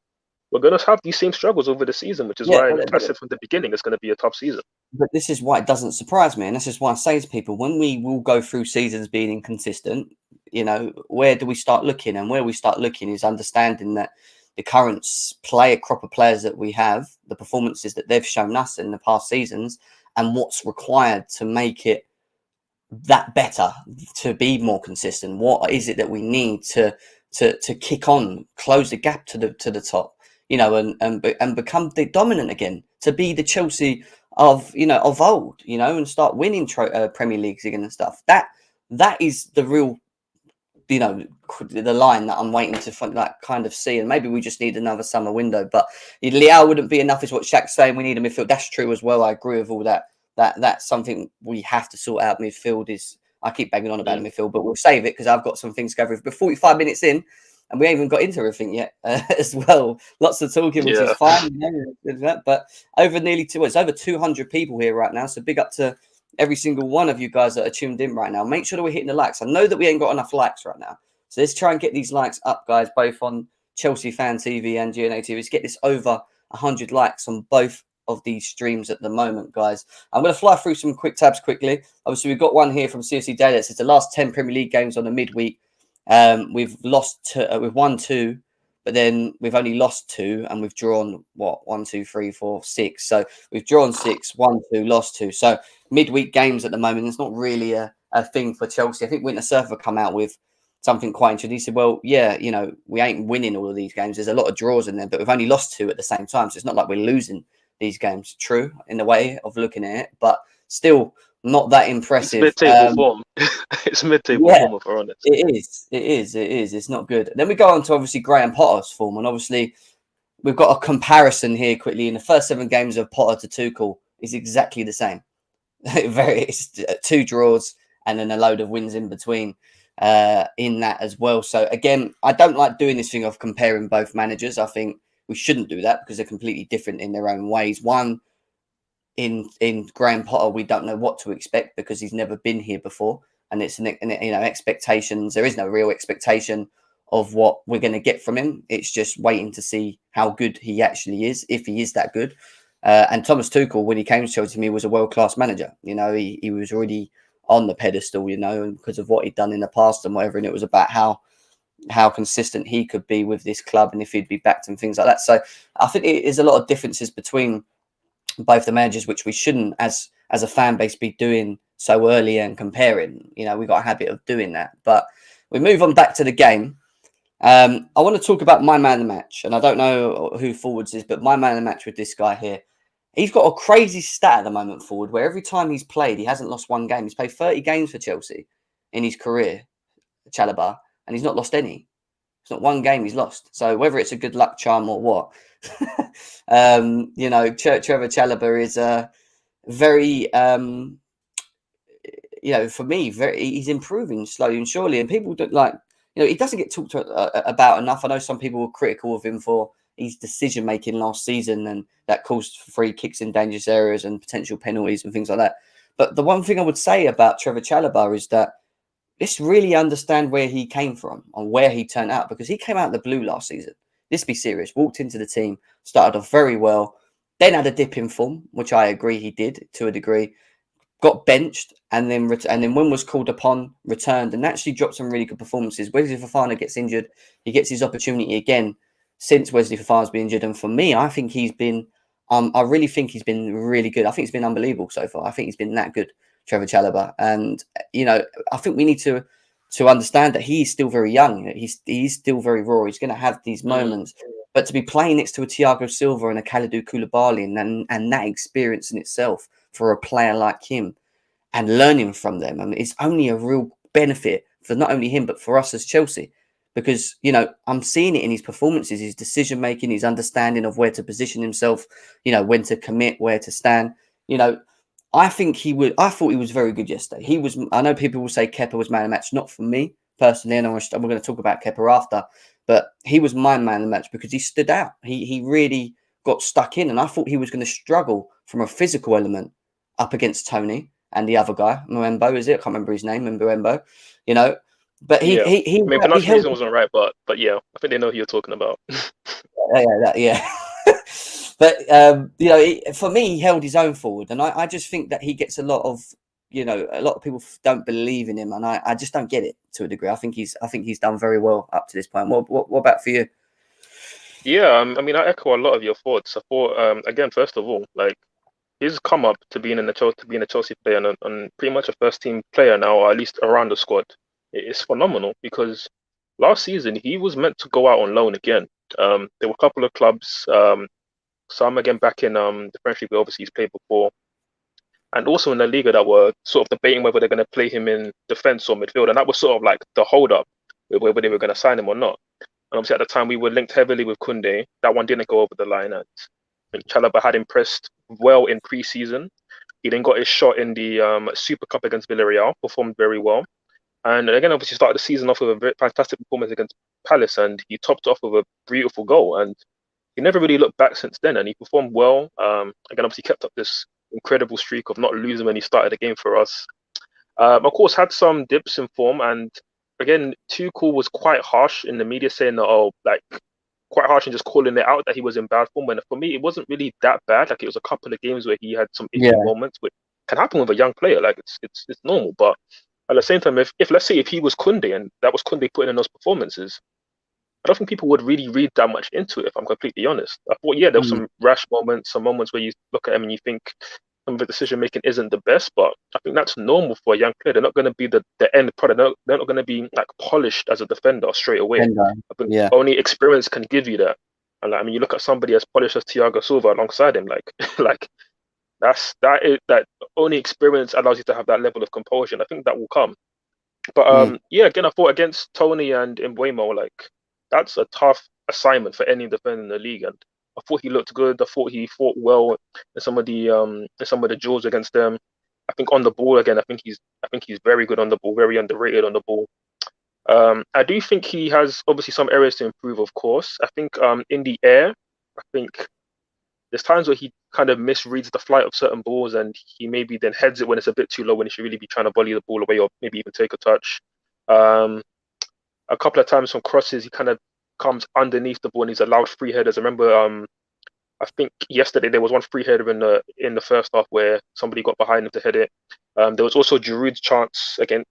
we're going to have these same struggles over the season, which is why I said from the beginning it's going to be a tough season. But this is why it doesn't surprise me, and this is why I say to people, when we will go through seasons being inconsistent, you know, where do we start looking? And where we start looking is understanding that the current crop of players that we have, the performances that they've shown us in the past seasons, and what's required to make it that better, to be more consistent. What is it that we need to kick on, close the gap to the top, you know, and become the dominant again, to be the Chelsea of old, you know, and start winning Premier Leagues again and stuff. That is the real, you know, the line that I'm waiting to kind of see. And maybe we just need another summer window. But Leao wouldn't be enough, is what Shaq's saying. We need a midfield. That's true as well. I agree with all that. That's something we have to sort out. Midfield is, I keep banging on about the midfield, but we'll save it because I've got some things to go through. But 45 minutes in, and we ain't even got into everything yet as well. Lots of talking, which is fine. You know, but it's over 200 people here right now. So big up to every single one of you guys that are tuned in right now. Make sure that we're hitting the likes. I know that we ain't got enough likes right now. So let's try and get these likes up, guys, both on Chelsea Fan TV and GNA TV. Let's get this over 100 likes on both of these streams at the moment, guys. I'm going to fly through some quick tabs quickly. Obviously, we've got one here from CFC Daily that says the last 10 Premier League games on the midweek. We've won 2, but then we've only lost 2, and we've drawn 1, 2, 3, 4, 6. So we've drawn 6, 1, 2, lost 2. So midweek games at the moment, it's not really a thing for Chelsea. I think Winter Surfer come out with something quite interesting. He said, well, yeah, you know, we ain't winning all of these games. There's a lot of draws in there, but we've only lost 2 at the same time. So it's not like we're losing these games. True, in the way of looking at it, but still not that impressive. It's mid-table form. It's mid-table form, if we're honest. It is. It's not good. Then we go on to obviously Graham Potter's form, and obviously we've got a comparison here quickly. In the first 7 games of Potter to Tuchel is exactly the same. It's 2 draws and then a load of wins in between in that as well. So again, I don't like doing this thing of comparing both managers. I think we shouldn't do that because they're completely different in their own ways. One, in Graham Potter, we don't know what to expect because he's never been here before, and it's expectations. There is no real expectation of what we're going to get from him. It's just waiting to see how good he actually is, if he is that good. And Thomas Tuchel, when he came to Chelsea, to me, was a world-class manager. You know, he was already on the pedestal, you know, and because of what he'd done in the past and whatever. And it was about how consistent he could be with this club and if he'd be backed and things like that. So I think it is a lot of differences between both the managers, which we shouldn't, as a fan base, be doing so early and comparing. You know, we got a habit of doing that. But we move on back to the game. I want to talk about my man of the match, and I don't know who forwards is, but my man of the match with this guy here. He's got a crazy stat at the moment forward, where every time he's played, he hasn't lost 1 game. He's played 30 games for Chelsea in his career, Chalobah, and he's not lost any. It's not 1 game he's lost. So whether it's a good luck charm or what, you know, Trevor Chalobah is very, you know, for me, he's improving slowly and surely. And people don't like, you know, he doesn't get talked about enough. I know some people were critical of him for his decision making last season, and that caused free kicks in dangerous areas and potential penalties and things like that. But the one thing I would say about Trevor Chalobah is that let's really understand where he came from and where he turned out, because he came out of the blue last season. Let's be serious. Walked into the team, started off very well, then had a dip in form, which I agree he did to a degree. Got benched, and then when was called upon, returned and actually dropped some really good performances. Wesley Fofana gets injured, he gets his opportunity again since Wesley Fofana's been injured. And for me, I think he's been, I really think he's been really good. I think he's been unbelievable so far. I think he's been that good, Trevor Chalobah. And you know, I think we need to understand that he's still very young. He's still very raw. He's going to have these moments, but to be playing next to a Thiago Silva and a Kalidou Koulibaly, and that experience in itself for a player like him, and learning from them, I mean, it's only a real benefit for not only him but for us as Chelsea, because you know, I'm seeing it in his performances, his decision making, his understanding of where to position himself, you know, when to commit, where to stand. You know, I thought he was very good yesterday. He was. I know people will say Kepa was man of the match. Not for me personally, and we're going to talk about Kepa after. But he was my man of the match because he stood out. He really got stuck in, and I thought he was going to struggle from a physical element up against Tony and the other guy, Mbeumo, is it? I can't remember his name, Mbeumo. You know, But Yeah. I mean, he held. pronunciation wasn't right, but yeah, I think they know who you're talking about. Yeah. But for me, he held his own forward, and I just think that he gets a lot of a lot of people don't believe in him, and I just don't get it to a degree. I think he's done very well up to this point. What about for you? Yeah, I mean, I echo a lot of your thoughts. I thought, again, first of all, like his come up to being in the Chelsea, to being a Chelsea player and pretty much a first team player now, or at least around the squad, it's phenomenal because last season he was meant to go out on loan again. There were a couple of clubs, some again back in the French league, where obviously he's played before, and also in the Liga that were sort of debating whether they're going to play him in defence or midfield, and that was sort of like the hold up, whether they were going to sign him or not. And obviously at the time we were linked heavily with Kunde. That one didn't go over the line, and I think Chalobah had impressed well in pre-season. He then got his shot in the Super Cup against Villarreal, performed very well. And again, obviously started the season off with a very fantastic performance against Palace, and he topped off with a beautiful goal. And he never really looked back since then, and he performed well. Again, obviously kept up this incredible streak of not losing when he started the game for us. Of course, had some dips in form, and again, Tuchel was quite harsh in the media, saying that quite harsh and just calling it out that he was in bad form. When for me, it wasn't really that bad. Like it was a couple of games where he had some iffy Yeah, moments, which can happen with a young player. Like it's normal. But at the same time, if let's say if he was Kunde and that was Kunde putting in those performances, I don't think people would really read that much into it, if I'm completely honest. I thought, yeah, there were some rash moments, some moments where you look at him and you think some of the decision making isn't the best, but I think that's normal for a young player. They're not going to be the end product. They're not going to be like polished as a defender straight away. I think yeah. only experience can give you that. And like, I mean, you look at somebody as polished as Thiago Silva alongside him, like like that only experience allows you to have that level of composure. And I think that will come. But Mm. yeah, again, I thought against Tony and Mbeumo, like that's a tough assignment for any defender in the league. And I thought he looked good. I thought he fought well in some of the duels against them. I think on the ball again, I think he's very good on the ball, very underrated on the ball. I do think he has obviously some areas to improve, of course. I think in the air, I think there's times where he kind of misreads the flight of certain balls and he maybe then heads it when it's a bit too low when he should really be trying to volley the ball away or maybe even take a touch. Um, a couple of times from crosses, he kind of comes underneath the ball and he's allowed free headers. I remember I think yesterday there was one free header in the first half where somebody got behind him to head it. There was also Giroud's chance against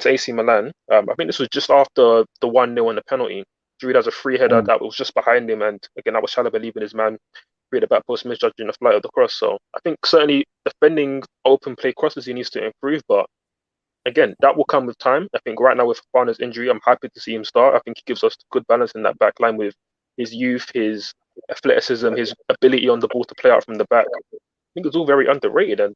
AC Milan. I think this was just after the 1-0 and the penalty. Giroud has a free header that was just behind him, and again that was Chalobah leaving his man, created a back post misjudging the flight of the cross. So I think certainly defending open play crosses he needs to improve, but again that will come with time. I think right now with Fofana's injury, I'm happy to see him start. I think he gives us good balance in that back line with his youth, his athleticism, his ability on the ball to play out from the back. I think it's all very underrated, and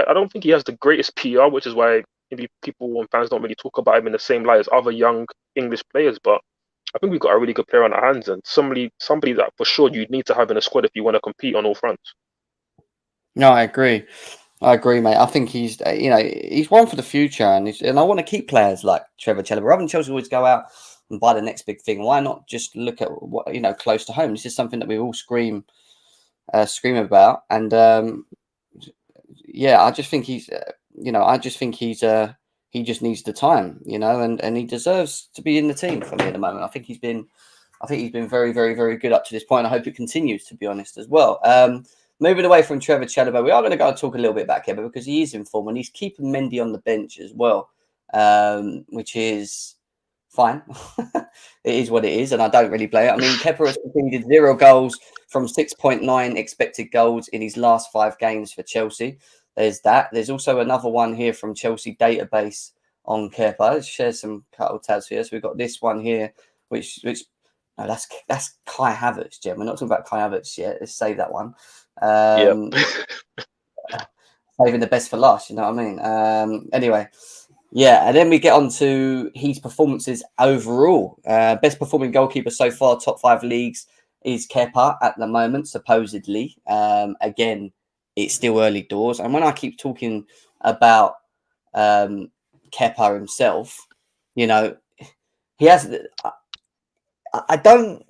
I don't think he has the greatest PR, which is why maybe people and fans don't really talk about him in the same light as other young English players. But I think we've got a really good player on our hands, and somebody that for sure you need to have in a squad if you want to compete on all fronts. No, I agree. I agree, mate. I think he's he's one for the future, and I want to keep players like Trevor Chalobah. Rather than Chelsea always go out and buy the next big thing, why not just look at what close to home? This is something that we all scream about, and yeah, I just think he's he just needs the time, and he deserves to be in the team for me at the moment. I think he's been very, very, very good up to this point. I hope it continues, to be honest, as well. Moving away from Trevor Chalobah, we are going to go and talk a little bit about Kepa because he is in form and he's keeping Mendy on the bench as well, which is fine. It is what it is, and I don't really blame it. I mean, Kepa has conceded 0 goals from 6.9 expected goals in his last 5 games for Chelsea. There's that. There's also another one here from Chelsea database on Kepa. Let's share some cut tabs here. So we've got this one here, which no, that's Kai Havertz, Jim. We're not talking about Kai Havertz yet. Let's save that one. Yeah. Saving the best for last, you know what I mean? Anyway, yeah, and then we get on to his performances overall. Best performing goalkeeper so far, top 5 leagues, is Kepa at the moment, supposedly. Again, it's still early doors. And when I keep talking about Kepa himself, he has... I don't...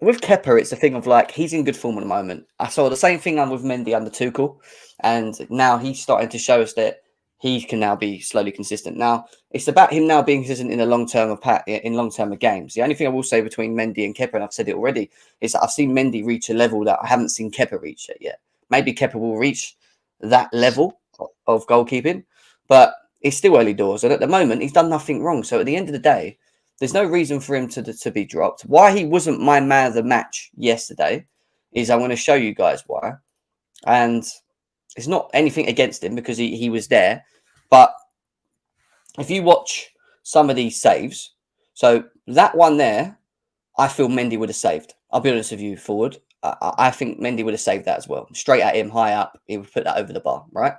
With Kepa, it's a thing of like, he's in good form at the moment. I saw the same thing with Mendy under Tuchel. And now he's starting to show us that he can now be slowly consistent. Now, it's about him now being consistent in the long term of games. The only thing I will say between Mendy and Kepa, and I've said it already, is that I've seen Mendy reach a level that I haven't seen Kepa reach it yet. Maybe Kepa will reach that level of goalkeeping, but it's still early doors. And at the moment, he's done nothing wrong. So at the end of the day, there's no reason for him to be dropped. Why he wasn't my man of the match yesterday is I'm going to show you guys why. And it's not anything against him because he was there. But if you watch some of these saves, so that one there, I feel Mendy would have saved. I'll be honest with you, forward. I think Mendy would have saved that as well. Straight at him, high up, he would put that over the bar, right?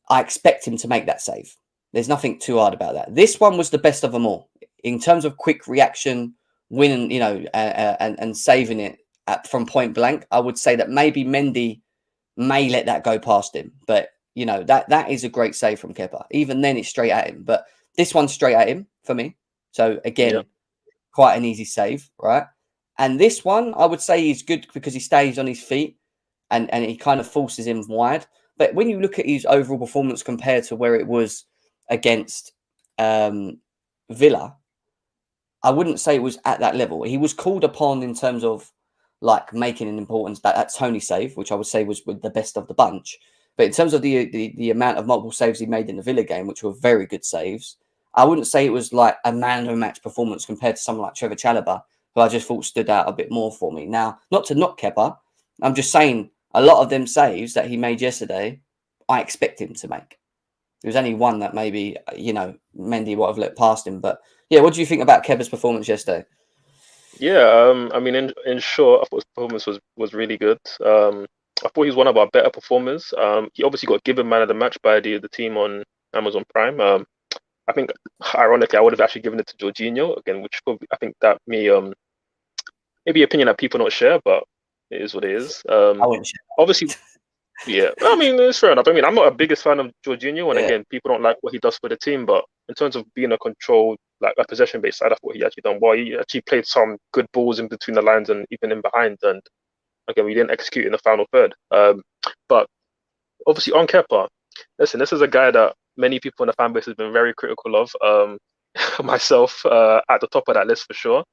I expect him to make that save. There's nothing too hard about that. This one was the best of them all. In terms of quick reaction, winning, and saving it from point blank, I would say that maybe Mendy may let that go past him. But, that is a great save from Kepa. Even then, it's straight at him. But this one's straight at him for me. So, again, quite an easy save, right? And this one, I would say he's good because he stays on his feet and he kind of forces him wide. But when you look at his overall performance compared to where it was against Villa, I wouldn't say it was at that level. He was called upon in terms of like making an importance that Tony save, which I would say was with the best of the bunch. But in terms of the amount of multiple saves he made in the Villa game, which were very good saves, I wouldn't say it was like a man of the match performance compared to someone like Trevor Chalobah, who I just thought stood out a bit more for me. Now, not to knock Kepa, I'm just saying a lot of them saves that he made yesterday, I expect him to make. There was only one that maybe, Mendy would have let past him. But yeah, what do you think about Kepa's performance yesterday? Yeah, I mean, in short, I thought his performance was really good. I thought he was one of our better performers. He obviously got given man of the match by the team on Amazon Prime. I think, ironically, I would have actually given it to Jorginho again, which I think that maybe opinion that people don't share, but it is what it is. I wouldn't share. Obviously, yeah. I mean, it's fair enough. I mean, I'm not a biggest fan of Jorginho, and Yeah. again, people don't like what he does for the team. But in terms of being a controlled, like a possession-based side, I thought he actually done well. He actually played some good balls in between the lines and even in behind. And again, we didn't execute in the final third. But obviously on Kepa, listen, this is a guy that many people in the fan base have been very critical of. Myself at the top of that list for sure.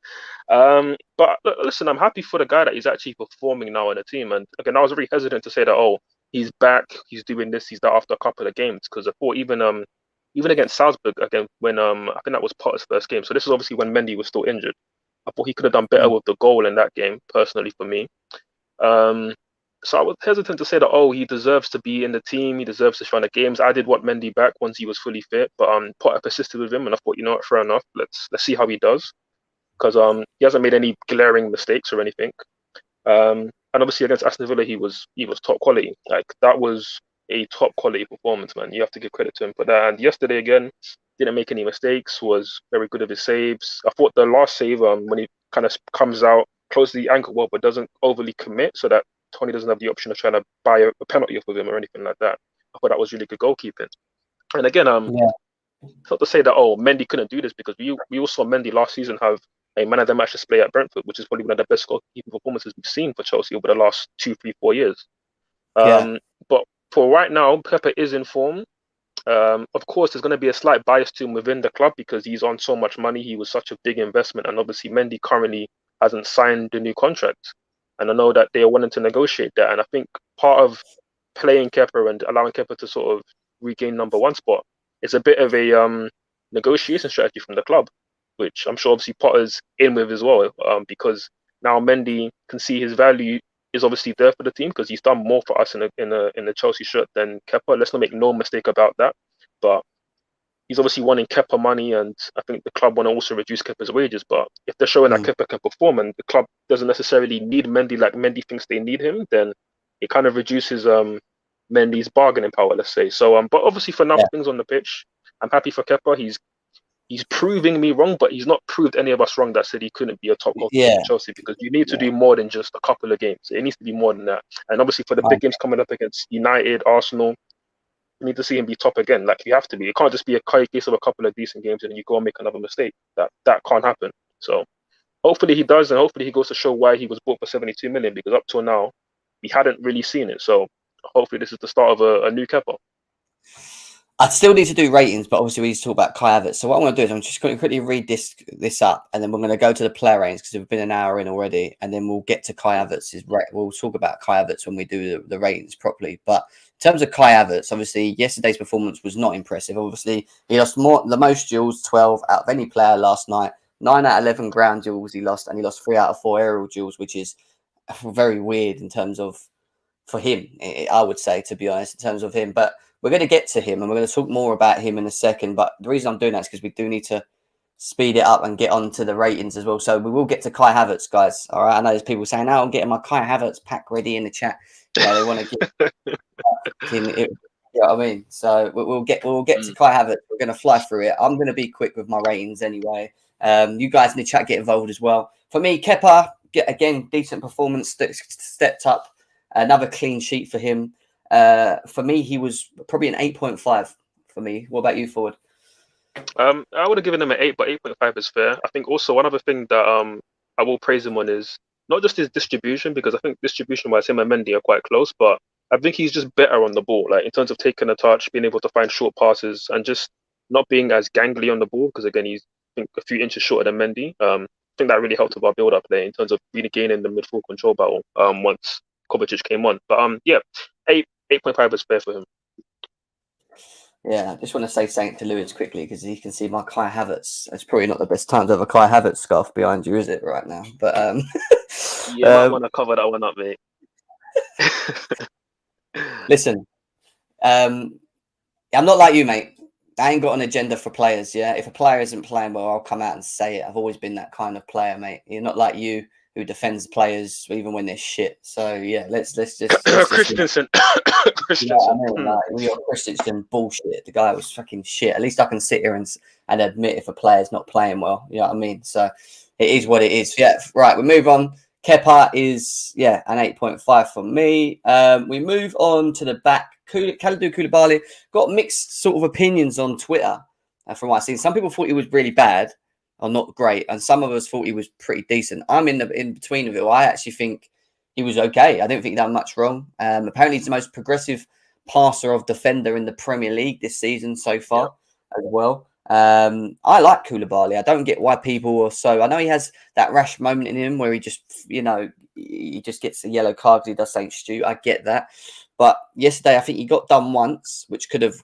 But listen, I'm happy for the guy that he's actually performing now in the team. And again, I was very hesitant to say that, oh, he's back, he's doing this, he's that after a couple of games, because I thought even against Salzburg, again, when I think that was Potter's first game. So this is obviously when Mendy was still injured. I thought he could have done better with the goal in that game, personally for me. So I was hesitant to say that, oh, he deserves to be in the team, he deserves to show in the games. I did want Mendy back once he was fully fit, but Potter persisted with him, and I thought, what, fair enough. Let's see how he does, because he hasn't made any glaring mistakes or anything. And obviously against Aston Villa, he was top quality. Like, that was a top quality performance, man. You have to give credit to him for that. And yesterday again, didn't make any mistakes. Was very good at his saves. I thought the last save, when he kind of comes out close to the ankle well, but doesn't overly commit, so that Tony doesn't have the option of trying to buy a penalty off of him or anything like that. I thought that was really good goalkeeping. And again, it's not to say that, oh, Mendy couldn't do this, because we all saw Mendy last season have a man of the match display at Brentford, which is probably one of the best goalkeeping performances we've seen for Chelsea over the last 2, 3, 4 years. But for right now, Kepa is in form. Of course, there's going to be a slight bias to him within the club because he's on so much money. He was such a big investment, and obviously Mendy currently hasn't signed the new contract. And I know that they are wanting to negotiate that. And I think part of playing Kepa and allowing Kepa to sort of regain number one spot is a bit of a negotiation strategy from the club, which I'm sure obviously Potter's in with as well, because now Mendy can see his value is obviously there for the team because he's done more for us in the Chelsea shirt than Kepa. Let's not make no mistake about that. But he's obviously wanting Kepa money, and I think the club want to also reduce Kepa's wages. But if they're showing that Kepa can perform and the club doesn't necessarily need Mendy like Mendy thinks they need him, then it kind of reduces Mendy's bargaining power, let's say. So, but obviously for now, things on the pitch, I'm happy for Kepa. He's proving me wrong, but he's not proved any of us wrong that said he couldn't be a top goalkeeper for Chelsea, because you need to do more than just a couple of games. It needs to be more than that. And obviously for the big games coming up against United, Arsenal, you need to see him be top again. Like, you have to be. It can't just be a case of a couple of decent games and then you go and make another mistake. That can't happen. So hopefully he does, and hopefully he goes to show why he was bought for 72 million, because up till now we hadn't really seen it. So hopefully this is the start of a new Kepa. I still need to do ratings, but obviously we need to talk about Kai Havertz. So what I'm going to do is I'm just going to quickly read this up, and then we're going to go to the player ratings because we've been an hour in already, and then we'll get to Kai Havertz's. We'll talk about Kai Havertz when we do the ratings properly. But in terms of Kai Havertz, obviously yesterday's performance was not impressive. Obviously he lost the most duels, 12 out of any player last night. 9 out of 11 ground duels he lost, and he lost 3 out of 4 aerial duels, which is very weird in terms of for him. I would say, to be honest, in terms of him, but. We're going to get to him and we're going to talk more about him in a second. But the reason I'm doing that is because we do need to speed it up and get on to the ratings as well. So we will get to Kai Havertz, guys. All right. I know there's people saying, "Oh, I'm getting my Kai Havertz pack ready in the chat." You know, they want to get him. You know what I mean? So we'll get to Kai Havertz. We're going to fly through it. I'm going to be quick with my ratings anyway. You guys in the chat get involved as well. For me, Kepa, again, decent performance, stepped up. Another clean sheet for him. For me, he was probably an 8.5 for me. What about you, Forward? I would have given him an 8, but 8.5 is fair. I think also one other thing that I will praise him on is not just his distribution, because I think distribution-wise, him and Mendy are quite close, but I think he's just better on the ball, like in terms of taking a touch, being able to find short passes, and just not being as gangly on the ball. Because again, he's I think a few inches shorter than Mendy. I think that really helped with our build-up there in terms of really gaining the midfield control battle once Kovacic came on. But yeah, 8.5 is fair for him. Yeah, I just want to say something to Lewis quickly because you can see my Kai Havertz. It's probably not the best time to have a Kai Havertz scarf behind you, is it, right now? But yeah, I want to cover that one up, mate. Listen, I'm not like you, mate. I ain't got an agenda for players. Yeah, if a player isn't playing well, I'll come out and say it. I've always been that kind of player, mate. You're not like you who defends players even when they're shit. So yeah, let's just Christensen. You know what I mean? Like, your Christensen bullshit. The guy was fucking shit. At least I can sit here and admit if a player's not playing well. You know what I mean? So it is what it is. Yeah, right. We move on. Kepa is an 8.5 for me. We move on to the back. Kalidou Koulibaly got mixed sort of opinions on Twitter from what I've seen. Some people thought he was really bad or not great, and some of us thought he was pretty decent. I'm in between of it. I actually think he was okay. I didn't think he done much wrong. Apparently, he's the most progressive passer of defender in the Premier League this season so far as well. I like Koulibaly. I don't get why people are so. I know he has that rash moment in him where he just, he just gets a yellow card because he does something stupid. I get that. But yesterday, I think he got done once, which could have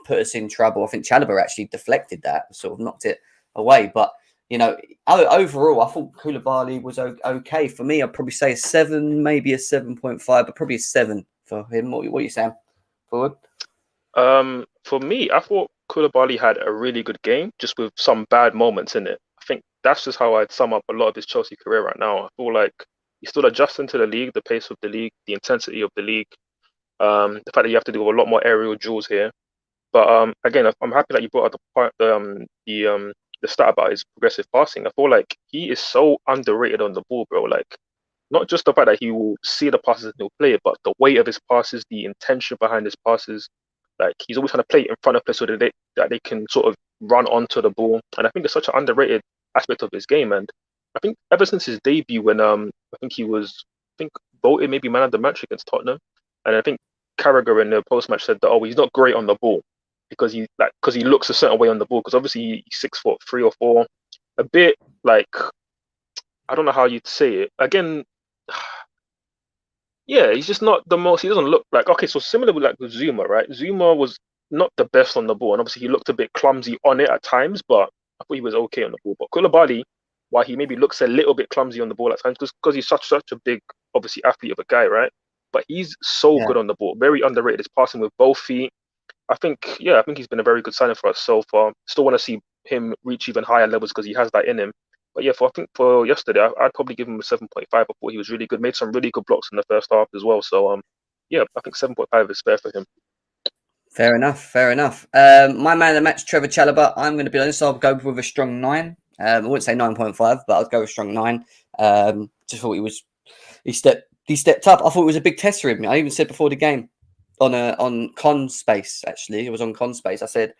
put us in trouble. I think Chalobah actually deflected that, sort of knocked it away. But overall, I thought Koulibaly was okay. For me, I'd probably say a 7, maybe a 7.5, but probably a 7 for him. What are you saying, Forward? For me, I thought Koulibaly had a really good game, just with some bad moments in it. I think that's just how I'd sum up a lot of his Chelsea career right now. I feel like he's still adjusting to the league, the pace of the league, the intensity of the league, the fact that you have to do a lot more aerial duels here. But again, I'm happy that you brought up the stat about his progressive passing. I feel like he is so underrated on the ball, bro. Like, not just the fact that he will see the passes and he'll play it, but the weight of his passes, the intention behind his passes. Like, he's always trying to play it in front of players so that they can sort of run onto the ball. And I think it's such an underrated aspect of his game. And I think ever since his debut, when I think he was voted maybe man of the match against Tottenham, and I think Carragher in the post match said that he's not great on the ball because he looks a certain way on the ball, because obviously he's 6'3" or 4, a bit like, I don't know how you'd say it. Again, yeah, he's just not the most. He doesn't look like, okay. So similar with Zuma, right? Zuma was not the best on the ball, and obviously he looked a bit clumsy on it at times, but I thought he was okay on the ball. But Koulibaly, while he maybe looks a little bit clumsy on the ball at times, because he's such a big, obviously, athlete of a guy, right? But he's so good on the ball, very underrated. His passing with both feet. I think he's been a very good signing for us so far. Still want to see him reach even higher levels because he has that in him. But yeah, I think for yesterday, I'd probably give him a 7.5. I thought he was really good. Made some really good blocks in the first half as well. So yeah, I think 7.5 is fair for him. Fair enough. My man of the match, Trevor Chalobah. I'm going to be honest. I'll go with a strong 9. I wouldn't say 9.5, but I'll go with a strong 9. Just thought he stepped up. I thought it was a big test for him. I even said before the game on Con Space. Actually, it was on Con Space. I said,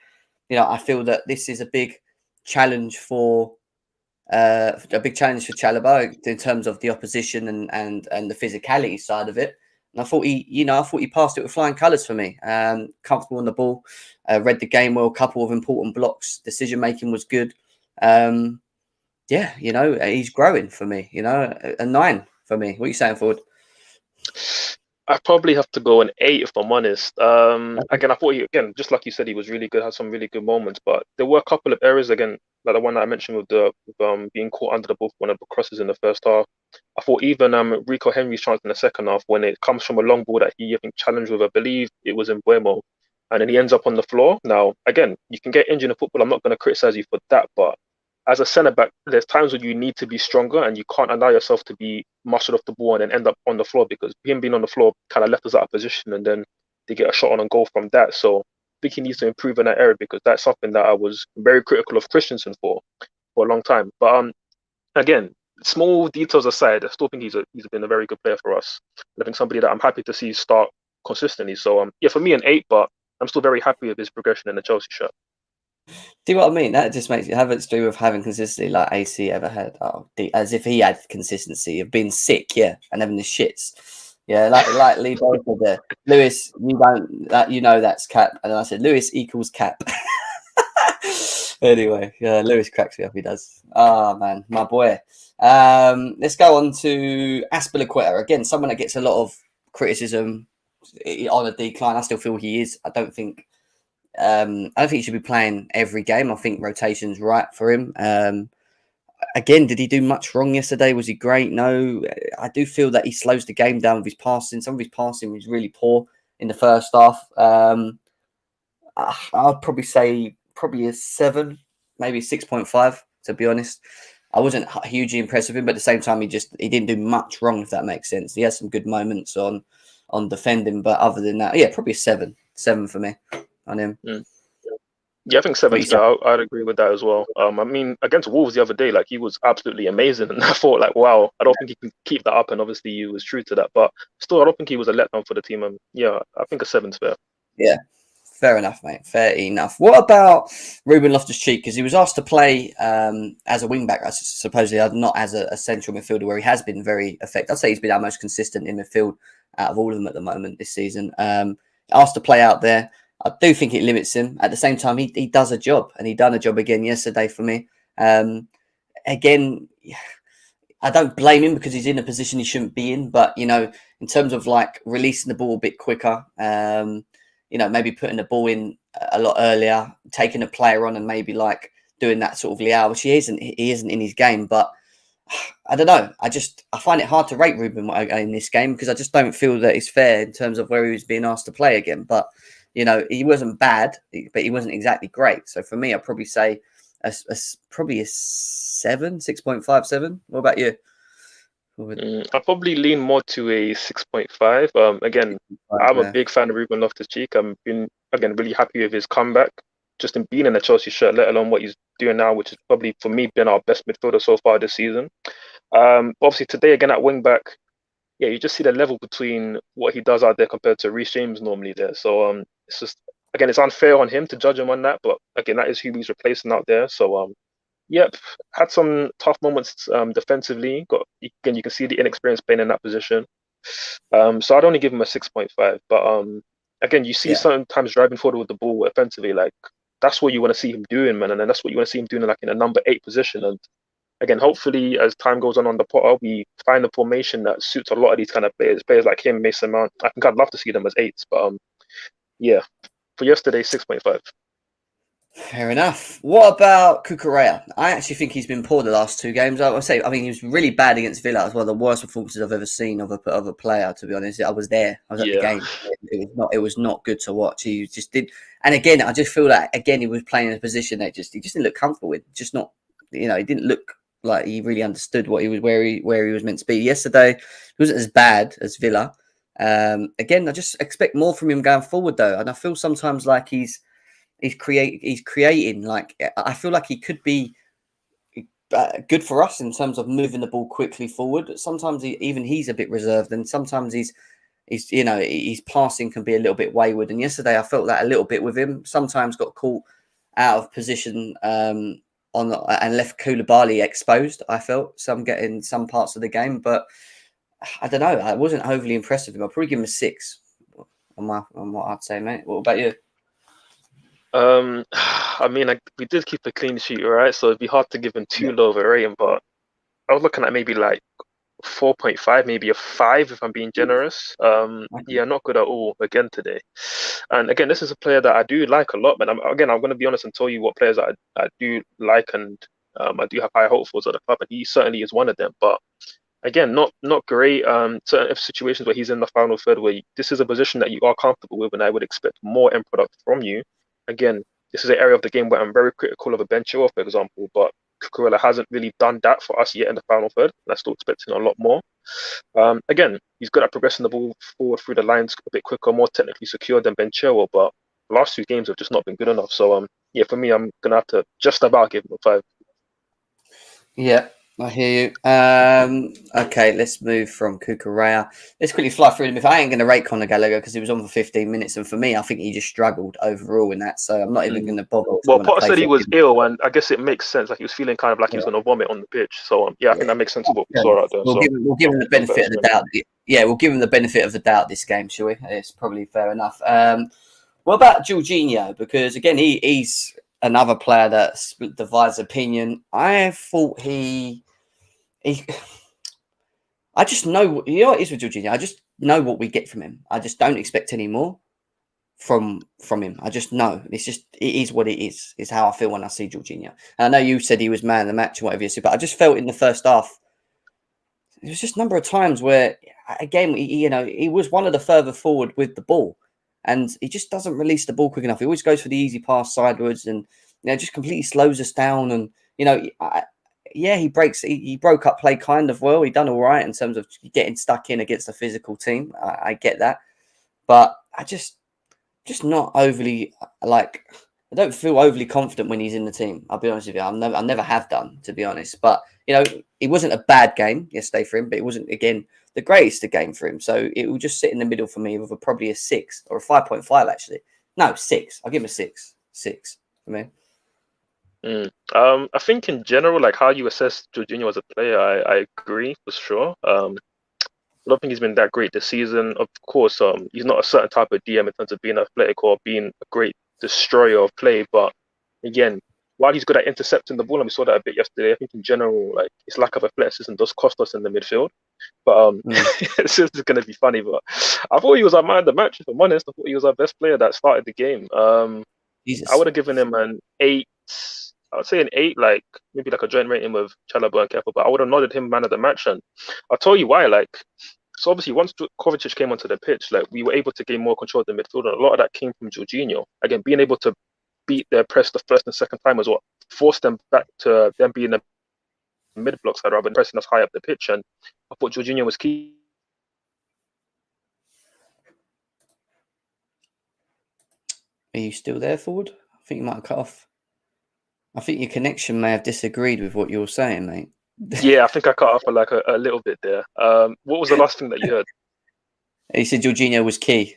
I feel that this is a big challenge for Chalobah in terms of the opposition and the physicality side of it. And I thought he passed it with flying colours for me. Comfortable on the ball, read the game well, a couple of important blocks, decision making was good. Yeah, he's growing for me. A 9 for me. What are you saying, Ford? I probably have to go an 8 if I'm honest. Again, I thought just like you said, he was really good, had some really good moments, but there were a couple of errors again, like the one that I mentioned with being caught under the ball for one of the crosses in the first half. I thought even Rico Henry's chance in the second half when it comes from a long ball that he I think challenged with, I believe it was in Buemo, and then he ends up on the floor. Now, again, you can get injured in football. I'm not going to criticize you for that, but as a centre back, there's times when you need to be stronger and you can't allow yourself to be muscled off the ball and then end up on the floor, because him being on the floor kind of left us out of position and then they get a shot on and goal from that. So I think he needs to improve in that area, because that's something that I was very critical of Christensen for a long time. But again, small details aside, I still think he's been a very good player for us. And I think somebody that I'm happy to see start consistently. So yeah, for me an 8, but I'm still very happy with his progression in the Chelsea shirt. Do you know what I mean? That just makes you have it to do with having consistency like AC ever had. Oh, as if he had consistency of being sick, yeah, and having the shits. Yeah, like Lee Both said there. Lewis, you don't that's cap. And I said Lewis equals cap. Anyway, yeah, Lewis cracks me up, he does. Oh man, my boy. Let's go on to Aspilicueta. Again, someone that gets a lot of criticism on a decline. I still feel he is. I don't think he should be playing every game. I think rotation's right for him. Again, did he do much wrong yesterday? Was he great? No. I do feel that he slows the game down with his passing. Some of his passing was really poor in the first half. I'd probably say a 7, maybe 6.5, to be honest. I wasn't hugely impressed with him, but at the same time, he didn't do much wrong, if that makes sense. He had some good moments on defending, but other than that, yeah, probably a 7 for me on him. Yeah, I think 7's fair. I'd agree with that as well. I mean, against Wolves the other day, like he was absolutely amazing, and I thought, like, wow, I don't think he can keep that up. And obviously, he was true to that, but still, I don't think he was a letdown for the team. And yeah, I think a 7's fair. Yeah, fair enough, mate. Fair enough. What about Ruben Loftus-Cheek? Because he was asked to play as a wing back, supposedly, not as a central midfielder, where he has been very effective. I'd say he's been our most consistent in midfield out of all of them at the moment this season. Asked to play out there. I do think it limits him. At the same time, he does a job, and he done a job again yesterday for me. Again, I don't blame him because he's in a position he shouldn't be in. But, in terms of like releasing the ball a bit quicker, maybe putting the ball in a lot earlier, taking a player on and maybe like doing that sort of Liao, which he isn't in his game. But I don't know. I find it hard to rate Ruben in this game because I just don't feel that it's fair in terms of where he was being asked to play again. But he wasn't bad, but he wasn't exactly great. So for me, I'd probably say probably a 7, 6.5, 7. What about you? I'll probably lean more to a 6.5. Again, I'm a big fan of Ruben Loftus-Cheek. I've been, again, really happy with his comeback, just in being in the Chelsea shirt, let alone what he's doing now, which is probably, for me, been our best midfielder so far this season. Obviously, today, again, at wing-back, yeah, you just see the level between what he does out there compared to Reece James normally there. So it's just, again, it's unfair on him to judge him on that, but again, that is who he's replacing out there. So yep, had some tough moments defensively. Again, you can see the inexperience playing in that position. So I'd only give him a 6.5. But again, you see sometimes driving forward with the ball offensively, like that's what you want to see him doing, man, and then that's what you want to see him doing like in a number 8 position. And again, hopefully, as time goes on the Potter, we find a formation that suits a lot of these kind of players like him, Mason Mount. I think I'd love to see them as 8s, but yeah, for yesterday, 6.5. Fair enough. What about Cucurella? I actually think he's been poor the last 2 games. I mean, he was really bad against Villa. It was one of the worst performances I've ever seen of a player, to be honest. I was there. I was at the game. It was not good to watch. He just did. And again, I just feel that, again, he was playing in a position that he just didn't look comfortable with. Just not, he didn't look like he really understood what he was, where he was meant to be. Yesterday, it wasn't as bad as Villa. Again, I just expect more from him going forward, though. And I feel sometimes like he's creating, like, I feel like he could be good for us in terms of moving the ball quickly forward. Sometimes he's a bit reserved, and sometimes his passing can be a little bit wayward. And yesterday I felt that a little bit with him. Sometimes got caught out of position and left Koulibaly exposed. I felt getting some parts of the game, but I don't know. I wasn't overly impressed with him. I'll probably give him a 6 on what I'd say, mate. What about you? I mean, we did keep a clean sheet, right? So it'd be hard to give him too low of a rating, but I was looking at maybe like 4.5, maybe a 5 if I'm being generous. Yeah, not good at all again today. And again, this is a player that I do like a lot, but I'm going to be honest and tell you what players I do like, and I do have high hopes for at the club, and he certainly is one of them. But again, not great. Certain situations where he's in the final third, where this is a position that you are comfortable with, and I would expect more end product from you. Again, this is an area of the game where I'm very critical of a Ben Chilwell, for example, but Cucurella hasn't really done that for us yet in the final third, and I'm still expecting a lot more. Again, he's good at progressing the ball forward through the lines a bit quicker, more technically secure than Ben Chilwell, but the last 2 games have just not been good enough. So, yeah, for me, I'm gonna have to just about give him a 5. Yeah, I hear you. Okay, let's move from Cucurella. Let's quickly fly through them. If I ain't going to rate Conor Gallagher because he was on for 15 minutes, and for me, I think he just struggled overall in that. So I'm not even going to bother. Well, Potter said he was ill, and I guess it makes sense. Like he was feeling kind of like he was going to vomit on the pitch. So yeah, I think that makes sense of what we saw out there. We'll give him the benefit of the doubt. Yeah, we'll give him the benefit of the doubt this game, shall we? It's probably fair enough. What about Jorginho? Because again, he's another player that divides opinion. I thought I just know, you know what it is with Jorginho? I just know what we get from him. I just don't expect any more from him. I just know. It is what it is. Is how I feel when I see Jorginho. And I know you said he was man of the match and whatever you said, but I just felt in the first half, there was just a number of times where, again, he was one of the further forward with the ball, and he just doesn't release the ball quick enough. He always goes for the easy pass sideways, and just completely slows us down. And he broke up play kind of well. He done all right in terms of getting stuck in against a physical team. I get that, but I just not overly I don't feel overly confident when he's in the team. I'll be honest with you. I never have done, to be honest. But it wasn't a bad game yesterday for him, but it wasn't again the greatest game for him. So it will just sit in the middle for me with probably a 6 or a 5.5 actually. No, 6. I'll give him a 6. 6 for me. I think in general, like how you assess Jorginho as a player, I agree for sure. I don't think he's been that great this season. Of course, he's not a certain type of DM in terms of being athletic or being a great destroyer of play. But again, while he's good at intercepting the ball, and we saw that a bit yesterday, I think in general, like his lack of athleticism does cost us in the midfield. But this is going to be funny. But I thought he was our man of the match. If I'm honest, I thought he was our best player that started the game. I would have given him an 8. I would say an 8, like maybe like a joint rating with Chalobah and Kepa, but I would have nodded him man of the match. And I'll tell you why. Like, so obviously once Kovacic came onto the pitch, like we were able to gain more control of the midfield, and a lot of that came from Jorginho. Again, being able to beat their press the first and second time was what forced them back to them being the mid blocks rather than pressing us high up the pitch. And I thought Jorginho was key. Are you still there, Ford? I think you might have cut off. I think your connection may have disagreed with what you were saying, mate. Yeah, I think I cut off for like a little bit there. What was the last thing that you heard? He said Jorginho was key.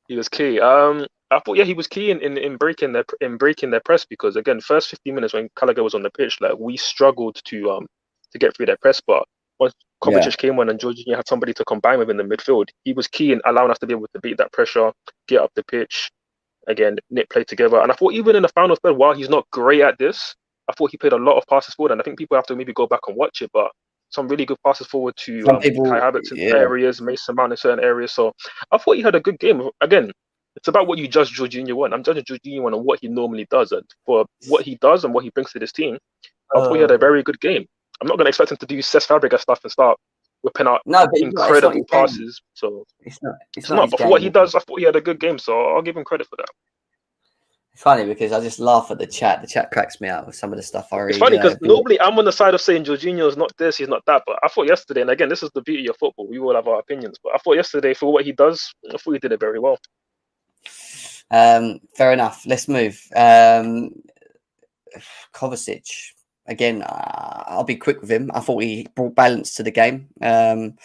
He was key. I thought he was key in breaking their press, because again, first 15 minutes when Gallagher was on the pitch, like we struggled to get through their press. But once Kovacic came on and Jorginho had somebody to combine with in the midfield, he was key in allowing us to be able to beat that pressure, get up the pitch, again, knit play together. And I thought even in the final third, while he's not great at this, I thought he played a lot of passes forward, and I think people have to maybe go back and watch it, but some really good passes forward to Kai Havertz in areas, Mason Mount in certain areas. So I thought he had a good game. Again, it's about what you judge Jorginho on. I'm judging Jorginho on what he normally does, and for what he does and what he brings to this team, I thought he had a very good game. I'm not going to expect him to do Cesc Fabregas stuff and start whipping out incredible passes. So it's not. But for what he does, I thought he had a good game. So I'll give him credit for that. It's funny because I just laugh at the chat. The chat cracks me out with some of the stuff I read. It's funny because normally I'm on the side of saying Jorginho is not this, he's not that. But I thought yesterday, and again, this is the beauty of football. We all have our opinions. But I thought yesterday, for what he does, I thought he did it very well. Fair enough. Let's move. Kovacic. Again, I'll be quick with him. I thought he brought balance to the game. Again,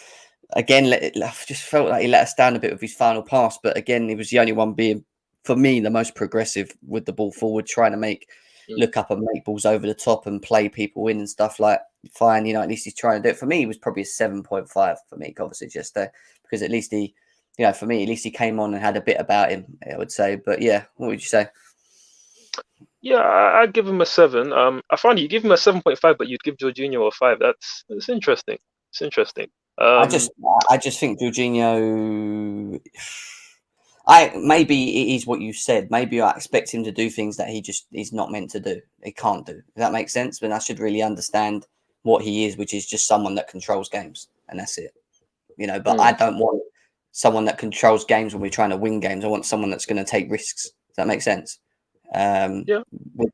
just felt like he let us down a bit with his final pass. But again, he was the only one being, for me, the most progressive with the ball forward, trying to make look up and make balls over the top and play people in and stuff like. Fine, at least he's trying to do it. For me, it was probably a 7.5 for me, Kovacic, just there, because at least he, for me, at least he came on and had a bit about him, I would say. But yeah, what would you say? Yeah, I'd give him a 7. I find you give him a 7.5, but you'd give Jorginho a 5. That's interesting. It's interesting. I just think Jorginho. Maybe it is what you said. Maybe I expect him to do things that he's not meant to do. He can't do. If that makes sense. But I should really understand what he is, which is just someone that controls games, and that's it. But I don't want someone that controls games when we're trying to win games. I want someone that's going to take risks. Does that make sense? With the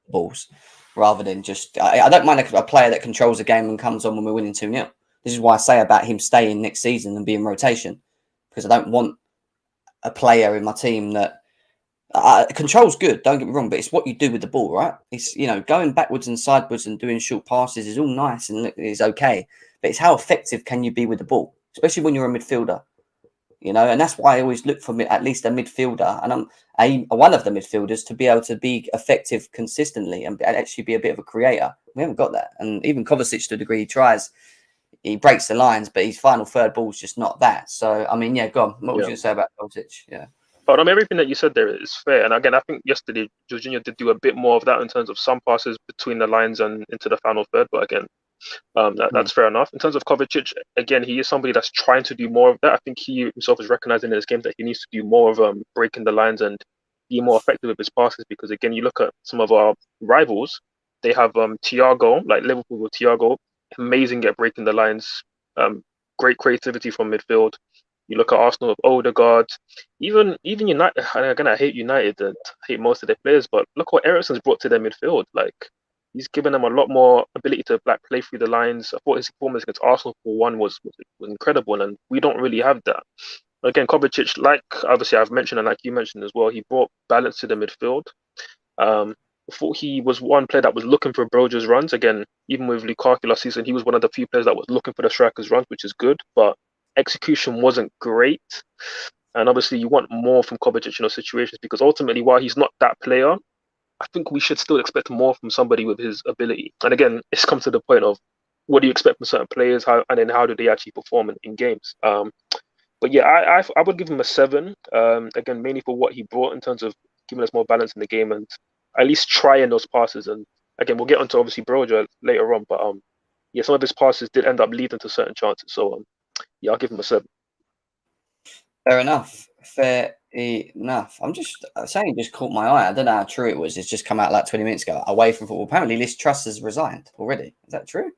balls, rather than just. I don't mind a player that controls a game and comes on when we're winning 2-0. This is why I say about him staying next season and being rotation, because I don't want a player in my team that control's good. Don't get me wrong, but it's what you do with the ball, right? It's going backwards and sideways and doing short passes is all nice and is okay, but it's how effective can you be with the ball, especially when you're a midfielder. And that's why I always look for at least a midfielder, and I'm one of the midfielders to be able to be effective consistently and actually be a bit of a creator. We haven't got that, and even Kovacic to a degree he tries. He breaks the lines, but his final third ball is just not that. So, I mean, go on. What was you going to say about Kovacic? Yeah. But everything that you said there is fair. And again, I think yesterday, Jorginho did do a bit more of that in terms of some passes between the lines and into the final third. But again, that's fair enough. In terms of Kovacic, again, he is somebody that's trying to do more of that. I think he himself is recognizing in his game that he needs to do more of breaking the lines and be more effective with his passes. Because, again, you look at some of our rivals, they have Thiago, like Liverpool with Thiago, amazing at breaking the lines, great creativity from midfield. You look at Arsenal with Odegaard, even United. And again, I hate United and hate most of their players, but look what Eriksen's brought to their midfield. Like, he's given them a lot more ability to play through the lines. I thought his performance against Arsenal for one was incredible, and we don't really have that. Again, Kovacic, like obviously I've mentioned and like you mentioned as well, he brought balance to the midfield. I thought he was one player that was looking for Broja's runs. Again, even with Lukaku last season, he was one of the few players that was looking for the striker's runs, which is good, but execution wasn't great. And obviously you want more from Kovacic in those situations, because ultimately, while he's not that player, I think we should still expect more from somebody with his ability. And again, it's come to the point of what do you expect from certain players, and then how do they actually perform in games? But yeah, I would give him a 7. Again, mainly for what he brought in terms of giving us more balance in the game and at least trying those passes. And again, we'll get onto obviously Broja later on, but yeah, some of his passes did end up leading to certain chances. So yeah, I'll give him a 7. Fair enough. I'm just saying, it just caught my eye. I don't know how true it was. It's just come out like 20 minutes ago, away from football. Apparently, Liz Truss has resigned already. Is that true?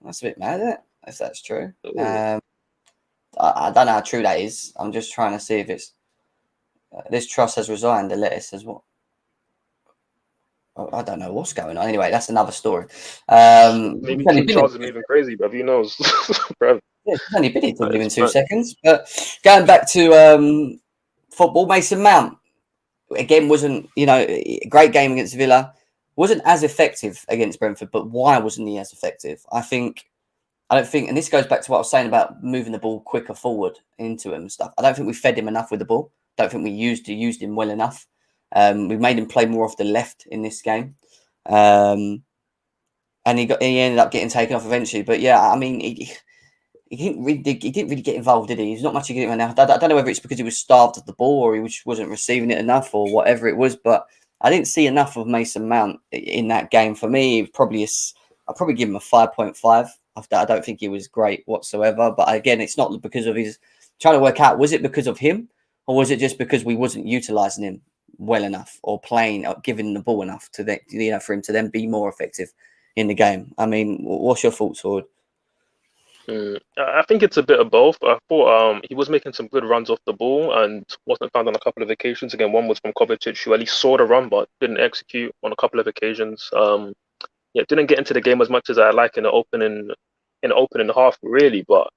That's a bit mad, isn't it? If that's true. I don't know how true that is. I'm just trying to see if it's Liz Truss has resigned. The letter says what? I don't know what's going on. Anyway, that's another story. Maybe King Charles is moving crazy, but who knows? Yeah, it's only been here talking in 2 seconds. But going back to football, Mason Mount again wasn't, a great game against Villa. Wasn't as effective against Brentford, but why wasn't he as effective? I don't think, and this goes back to what I was saying about moving the ball quicker forward into him and stuff. I don't think we fed him enough with the ball. Don't think we used him well enough. We made him play more off the left in this game. And he ended up getting taken off eventually. But yeah, I mean, he didn't really get involved, did he? He's not much to get him now. I don't know whether it's because he was starved of the ball or he wasn't receiving it enough or whatever it was. But I didn't see enough of Mason Mount in that game. For me, I'd probably give him a 5.5. I don't think he was great whatsoever. But again, it's not because of his trying to work out, was it because of him or was it just because we wasn't utilising him well enough or playing or giving the ball enough to for him to then be more effective in the game? I mean, what's your thoughts, Hord? I think it's a bit of both. I thought he was making some good runs off the ball and wasn't found on a couple of occasions. Again, one was from Kovacic, who at least saw the run but didn't execute on a couple of occasions. Didn't get into the game as much as I like in the opening half, really. But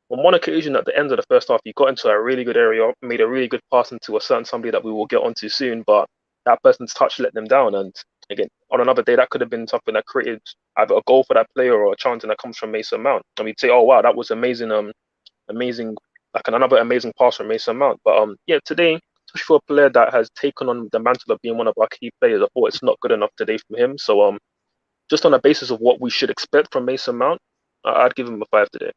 on one occasion at the end of the first half, he got into a really good area, made a really good pass into a certain somebody that we will get onto soon, but that person's touch let them down. And again, on another day, that could have been something that created either a goal for that player or a chance that comes from Mason Mount. And we'd say, oh, wow, that was amazing, like another amazing pass from Mason Mount. But today, especially for a player that has taken on the mantle of being one of our key players. I thought it's not good enough today from him. So just on the basis of what we should expect from Mason Mount, I'd give him a 5 today.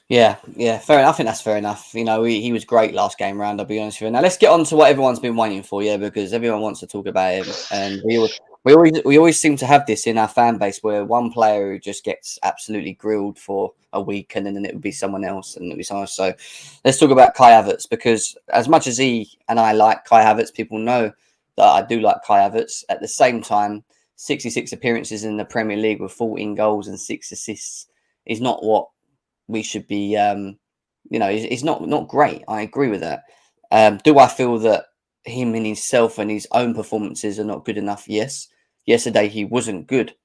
Yeah, fair enough. I think that's fair enough. You know, he was great last game round, I'll be honest with you. Now let's get on to what everyone's been waiting for, yeah, because everyone wants to talk about him. And we always seem to have this in our fan base where one player who just gets absolutely grilled for a week and then it would be someone else and it would be someone else. So let's talk about Kai Havertz, because as much as he and I like Kai Havertz, people know that I do like Kai Havertz. At the same time, 66 appearances in the Premier League with 14 goals and 6 assists is not what we should be, it's not great. I agree with that. Do I feel that him and himself and his own performances are not good enough? Yes. Yesterday he wasn't good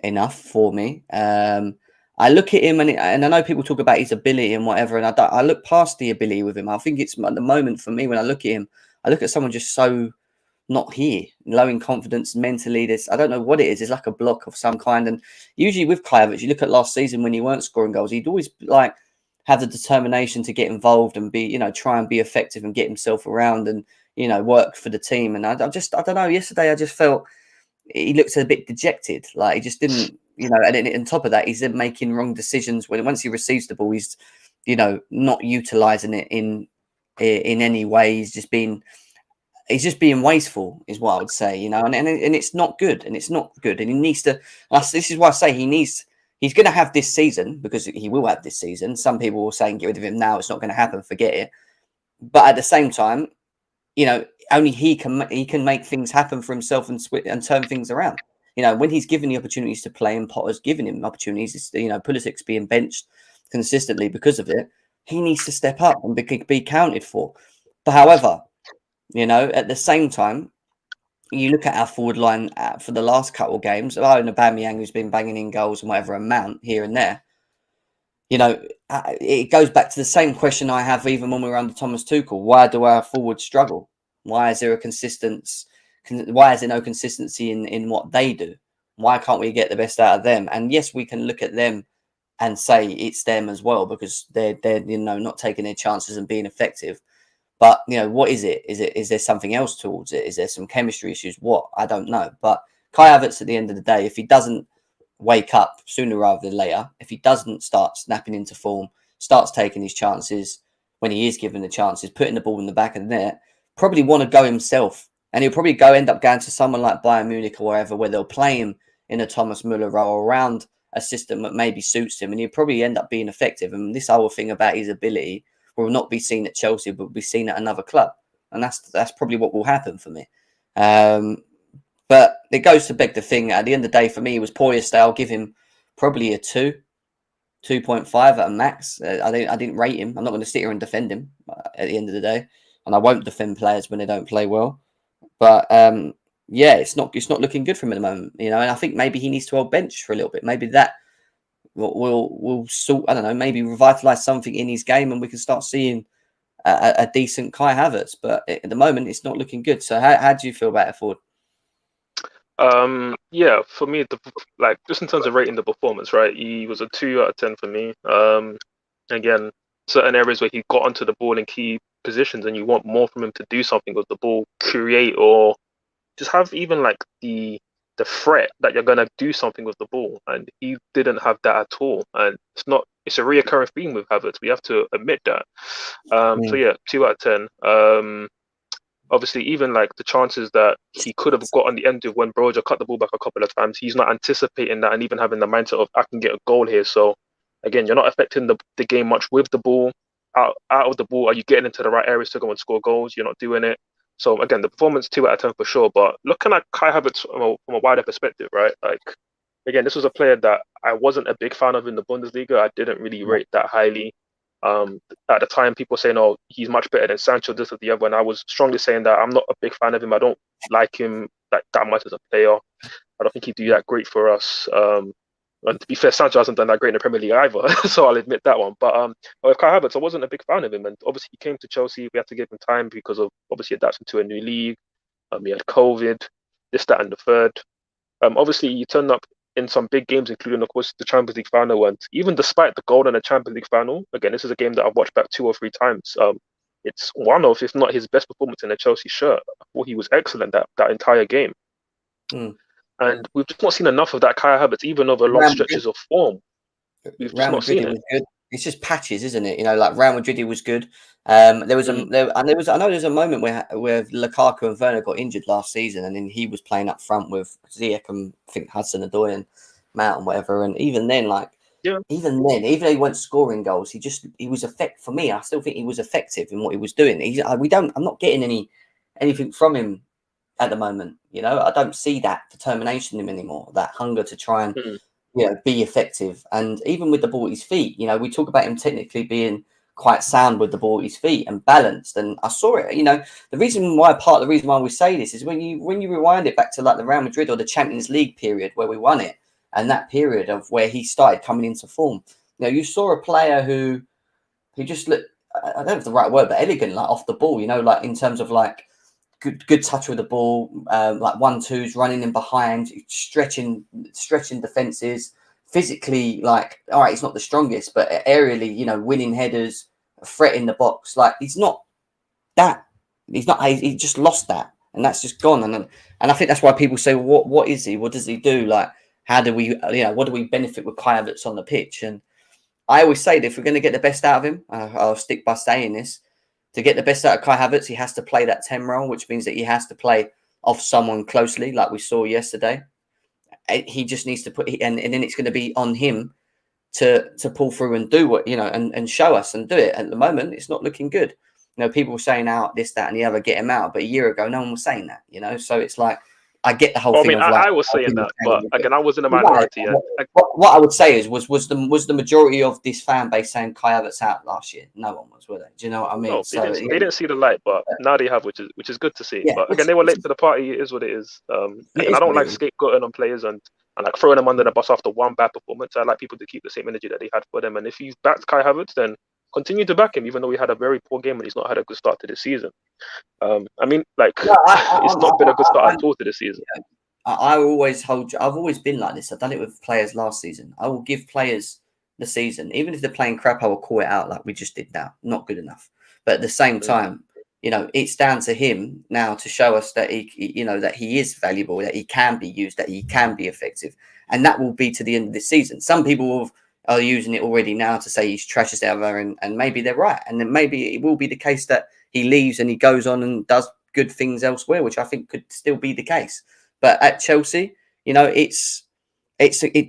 enough for me. I look at him and I know people talk about his ability and whatever, and I look past the ability with him. I think it's at the moment for me when I look at him, I look at someone just so not here, low in confidence mentally. I don't know what it is. It's like a block of some kind. And usually with Kai Havertz, you look at last season when he weren't scoring goals, he'd always like have the determination to get involved and be, try and be effective and get himself around and, work for the team. And I don't know. Yesterday, I just felt he looked a bit dejected. Like he just didn't, and then on top of that, he's then making wrong decisions once he receives the ball, he's, not utilizing it in any way. He's just being wasteful, is what I would say, and it's not good, and he needs to. This is why I say he's going to have this season, because he will have this season. Some people will say, get rid of him now, it's not going to happen, forget it. But at the same time, only he can make things happen for himself and turn things around. When he's given the opportunities to play and Potter's given him opportunities, Pulisic's being benched consistently because of it, he needs to step up and be counted for. But however, at the same time, you look at our forward line for the last couple of games. And Aubameyang, who's been banging in goals and whatever amount here and there. It goes back to the same question I have even when we were under Thomas Tuchel. Why do our forwards struggle? Why is there Why is there no consistency in what they do? Why can't we get the best out of them? And yes, we can look at them and say it's them as well, because they're not taking their chances and being effective. But, what is it? Is there something else towards it? Is there some chemistry issues? What? I don't know. But Kai Havertz, at the end of the day, if he doesn't wake up sooner rather than later, if he doesn't start snapping into form, starts taking his chances when he is given the chances, putting the ball in the back of the net, probably want to go himself. And he'll probably end up going to someone like Bayern Munich or wherever, where they'll play him in a Thomas Müller role around a system that maybe suits him. And he'll probably end up being effective. And this whole thing about his ability will not be seen at Chelsea, but will be seen at another club. And that's probably what will happen for me. But it goes to beg the thing. At the end of the day, for me, it was poor yesterday. I'll give him probably a 2.5 at a max. I didn't rate him. I'm not going to sit here and defend him at the end of the day. And I won't defend players when they don't play well. But it's not looking good for him at the moment. And I think maybe he needs to hold bench for a little bit. Maybe that will sort, I don't know, maybe revitalise something in his game and we can start seeing a decent Kai Havertz. But at the moment, it's not looking good. So how do you feel about it, Ford? For me, just in terms of rating the performance, right? He was a 2 out of 10 for me. Again, certain areas where he got onto the ball in key positions, and you want more from him to do something with the ball, create, or just have even like the threat that you're gonna do something with the ball, and he didn't have that at all. And it's a reoccurring theme with Havertz. We have to admit that. So yeah, 2 out of 10. Obviously, even like the chances that he could have got on the end of when Broja cut the ball back a couple of times, he's not anticipating that and even having the mindset of, I can get a goal here. So again, you're not affecting the game much with the ball. Out of the ball, are you getting into the right areas to go and score goals? You're not doing it. So again, the performance 2 out of 10 for sure. But looking at Kai Havertz from a wider perspective, right? Like, again, this was a player that I wasn't a big fan of in the Bundesliga. I didn't really rate that highly. At the time, people saying, "Oh, he's much better than Sancho, this or the other," and I was strongly saying that I'm not a big fan of him. I don't like him that much as a player. I don't think he'd do that great for us. And to be fair, Sancho hasn't done that great in the Premier League either, so I'll admit that one. But with Kai Havertz, I wasn't a big fan of him, and obviously he came to Chelsea. We had to give him time because of obviously adapting to a new league. He had COVID, this, that, and the third. Obviously, he turned up in some big games, including, of course, the Champions League final. And even despite the goal in the Champions League final, again, this is a game that I've watched back 2 or 3 times. it's one of, if not his best performance in a Chelsea shirt. I thought he was excellent that entire game. Mm. And we've just not seen enough of that Kai Havertz, even over long Real stretches of form. We've just Real not Madrid seen he it. was good. It's just patches, isn't it? You know, like Real Madrid he was good. There was Mm. I know there was a moment where Lukaku and Werner got injured last season, and then he was playing up front with Ziyech and I think Hudson-Odoi and Mount and whatever. And even then, Yeah. even though he weren't scoring goals, he was effective for me. I still think he was effective in what he was doing. I'm not getting anything from him at the moment. You know, I don't see that determination in him anymore, that hunger to try and Mm. be effective. And even with the ball at his feet, we talk about him technically being quite sound with the ball at his feet and balanced. And I saw it. The reason why we say this is when you rewind it back to like the Real Madrid or the Champions League period where we won it, and that period of where he started coming into form. You saw a player who just looked, I don't have the right word, but elegant, like off the ball. Like in terms of like good touch with the ball, like 1-2s, running in behind, stretching defenses, physically, like, all right, he's not the strongest, but aerially, winning headers, threat in the box. Like, he's not that. He just lost that, and that's just gone. And I think that's why people say, what is he? What does he do? Like, how do we, what do we benefit with Kai Havertz on the pitch? And I always say that if we're going to get the best out of him, I'll stick by saying this. To get the best out of Kai Havertz, he has to play that 10 role, which means that he has to play off someone closely, like we saw yesterday. He just needs to and then it's going to be on him to pull through and do what, and show us and do it. At the moment, it's not looking good. People were saying out this, that, and the other, get him out. But a year ago, no one was saying that, So it's like, I get the whole Well, I thing mean, of like. I was saying that, but again, I was in a Right. minority. And What I would say is, was the majority of this fan base saying Kai Havertz out last year? No one was, were they? Do you know what I mean? no, they didn't see the light, but now they have, which is good to see. Yeah, But again, they were late to the party. It is what it is. it Again, is I don't what it like is. scapegoating on players and like throwing them under the bus after one bad performance. I like people to keep the same energy that they had for them. And if you've backed Kai Havertz, then continue to back him, even though he had a very poor game and he's not had a good start to the season. I mean, like, No, it's not been a good start at all to the season. I always I've always been like this. I've done it with players last season. I will give players the season, even if they're playing crap. I will call it out like we just did now. Not good enough. But at the same time, it's down to him now to show us that that he is valuable, that he can be used, that he can be effective, and that will be to the end of the season. Some people are using it already now to say he's trash as ever, and maybe they're right, and then maybe it will be the case that he leaves and he goes on and does good things elsewhere, which I think could still be the case. But at Chelsea, it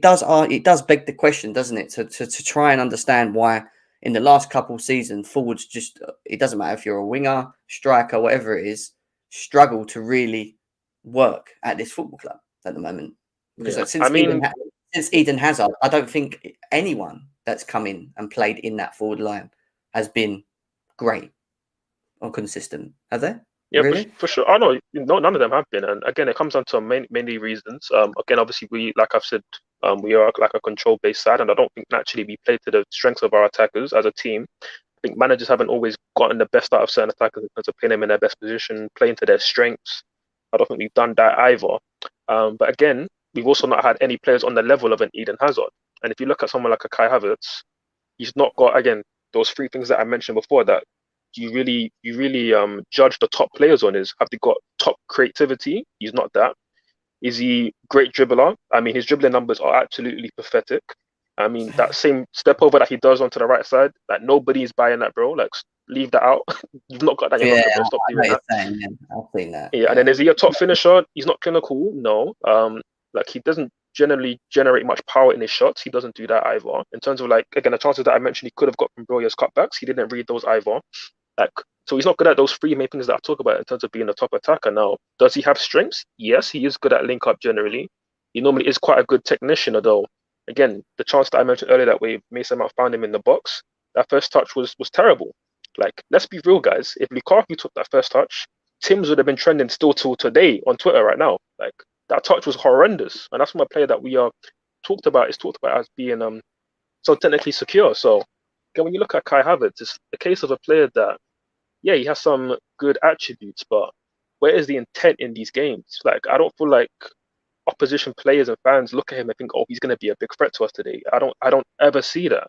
does beg the question, doesn't it, to try and understand why in the last couple of seasons forwards just, it doesn't matter if you're a winger, striker, whatever it is, struggle to really work at this football club at the moment. Because since Eden Hazard, I don't think anyone that's come in and played in that forward line has been great or consistent. Have they? Yeah, Really? for sure. Oh no, none of them have been, and again, it comes down to many reasons. Again, obviously, like I've said, we are like a control-based side, and I don't think naturally we play to the strengths of our attackers as a team. I think managers haven't always gotten the best out of certain attackers in terms of playing them in their best position, playing to their strengths. I don't think we've done that either. But again, we've also not had any players on the level of an Eden Hazard. And if you look at someone like a Kai Havertz, he's not got, again, those three things that I mentioned before that you really judge the top players on. Is have they got top creativity? He's not that. Is he great dribbler? I mean, his dribbling numbers are absolutely pathetic. I mean, that same step over that he does onto the right side, like nobody's buying that, bro. Like, leave that out. You've not got that. You're Yeah, not good, bro. Stop I know doing what that. you're saying. Yeah, I've seen that. Yeah, and then is he a top finisher? He's not clinical. No. Like he doesn't generally generate much power in his shots. He doesn't do that either. In terms of like again the chances that I mentioned he could have got from Broja's cutbacks, he didn't read those either. Like so he's not good at those three main things that I talk about in terms of being a top attacker. Now, does he have strengths? Yes, he is good at link up generally. He normally is quite a good technician, although again, the chance that I mentioned earlier that way Mason Mount found him in the box, that first touch was terrible. Like, let's be real, guys. If Lukaku took that first touch, Tim's would have been trending still till today on Twitter right now. Like that touch was horrendous, and that's from a player that we are talked about as being so technically secure. So again, when you look at Kai Havertz, it's a case of a player that yeah, he has some good attributes, but where is the intent in these games? Like I don't feel like opposition players and fans look at him and think, oh, he's going to be a big threat to us today. I don't ever see that.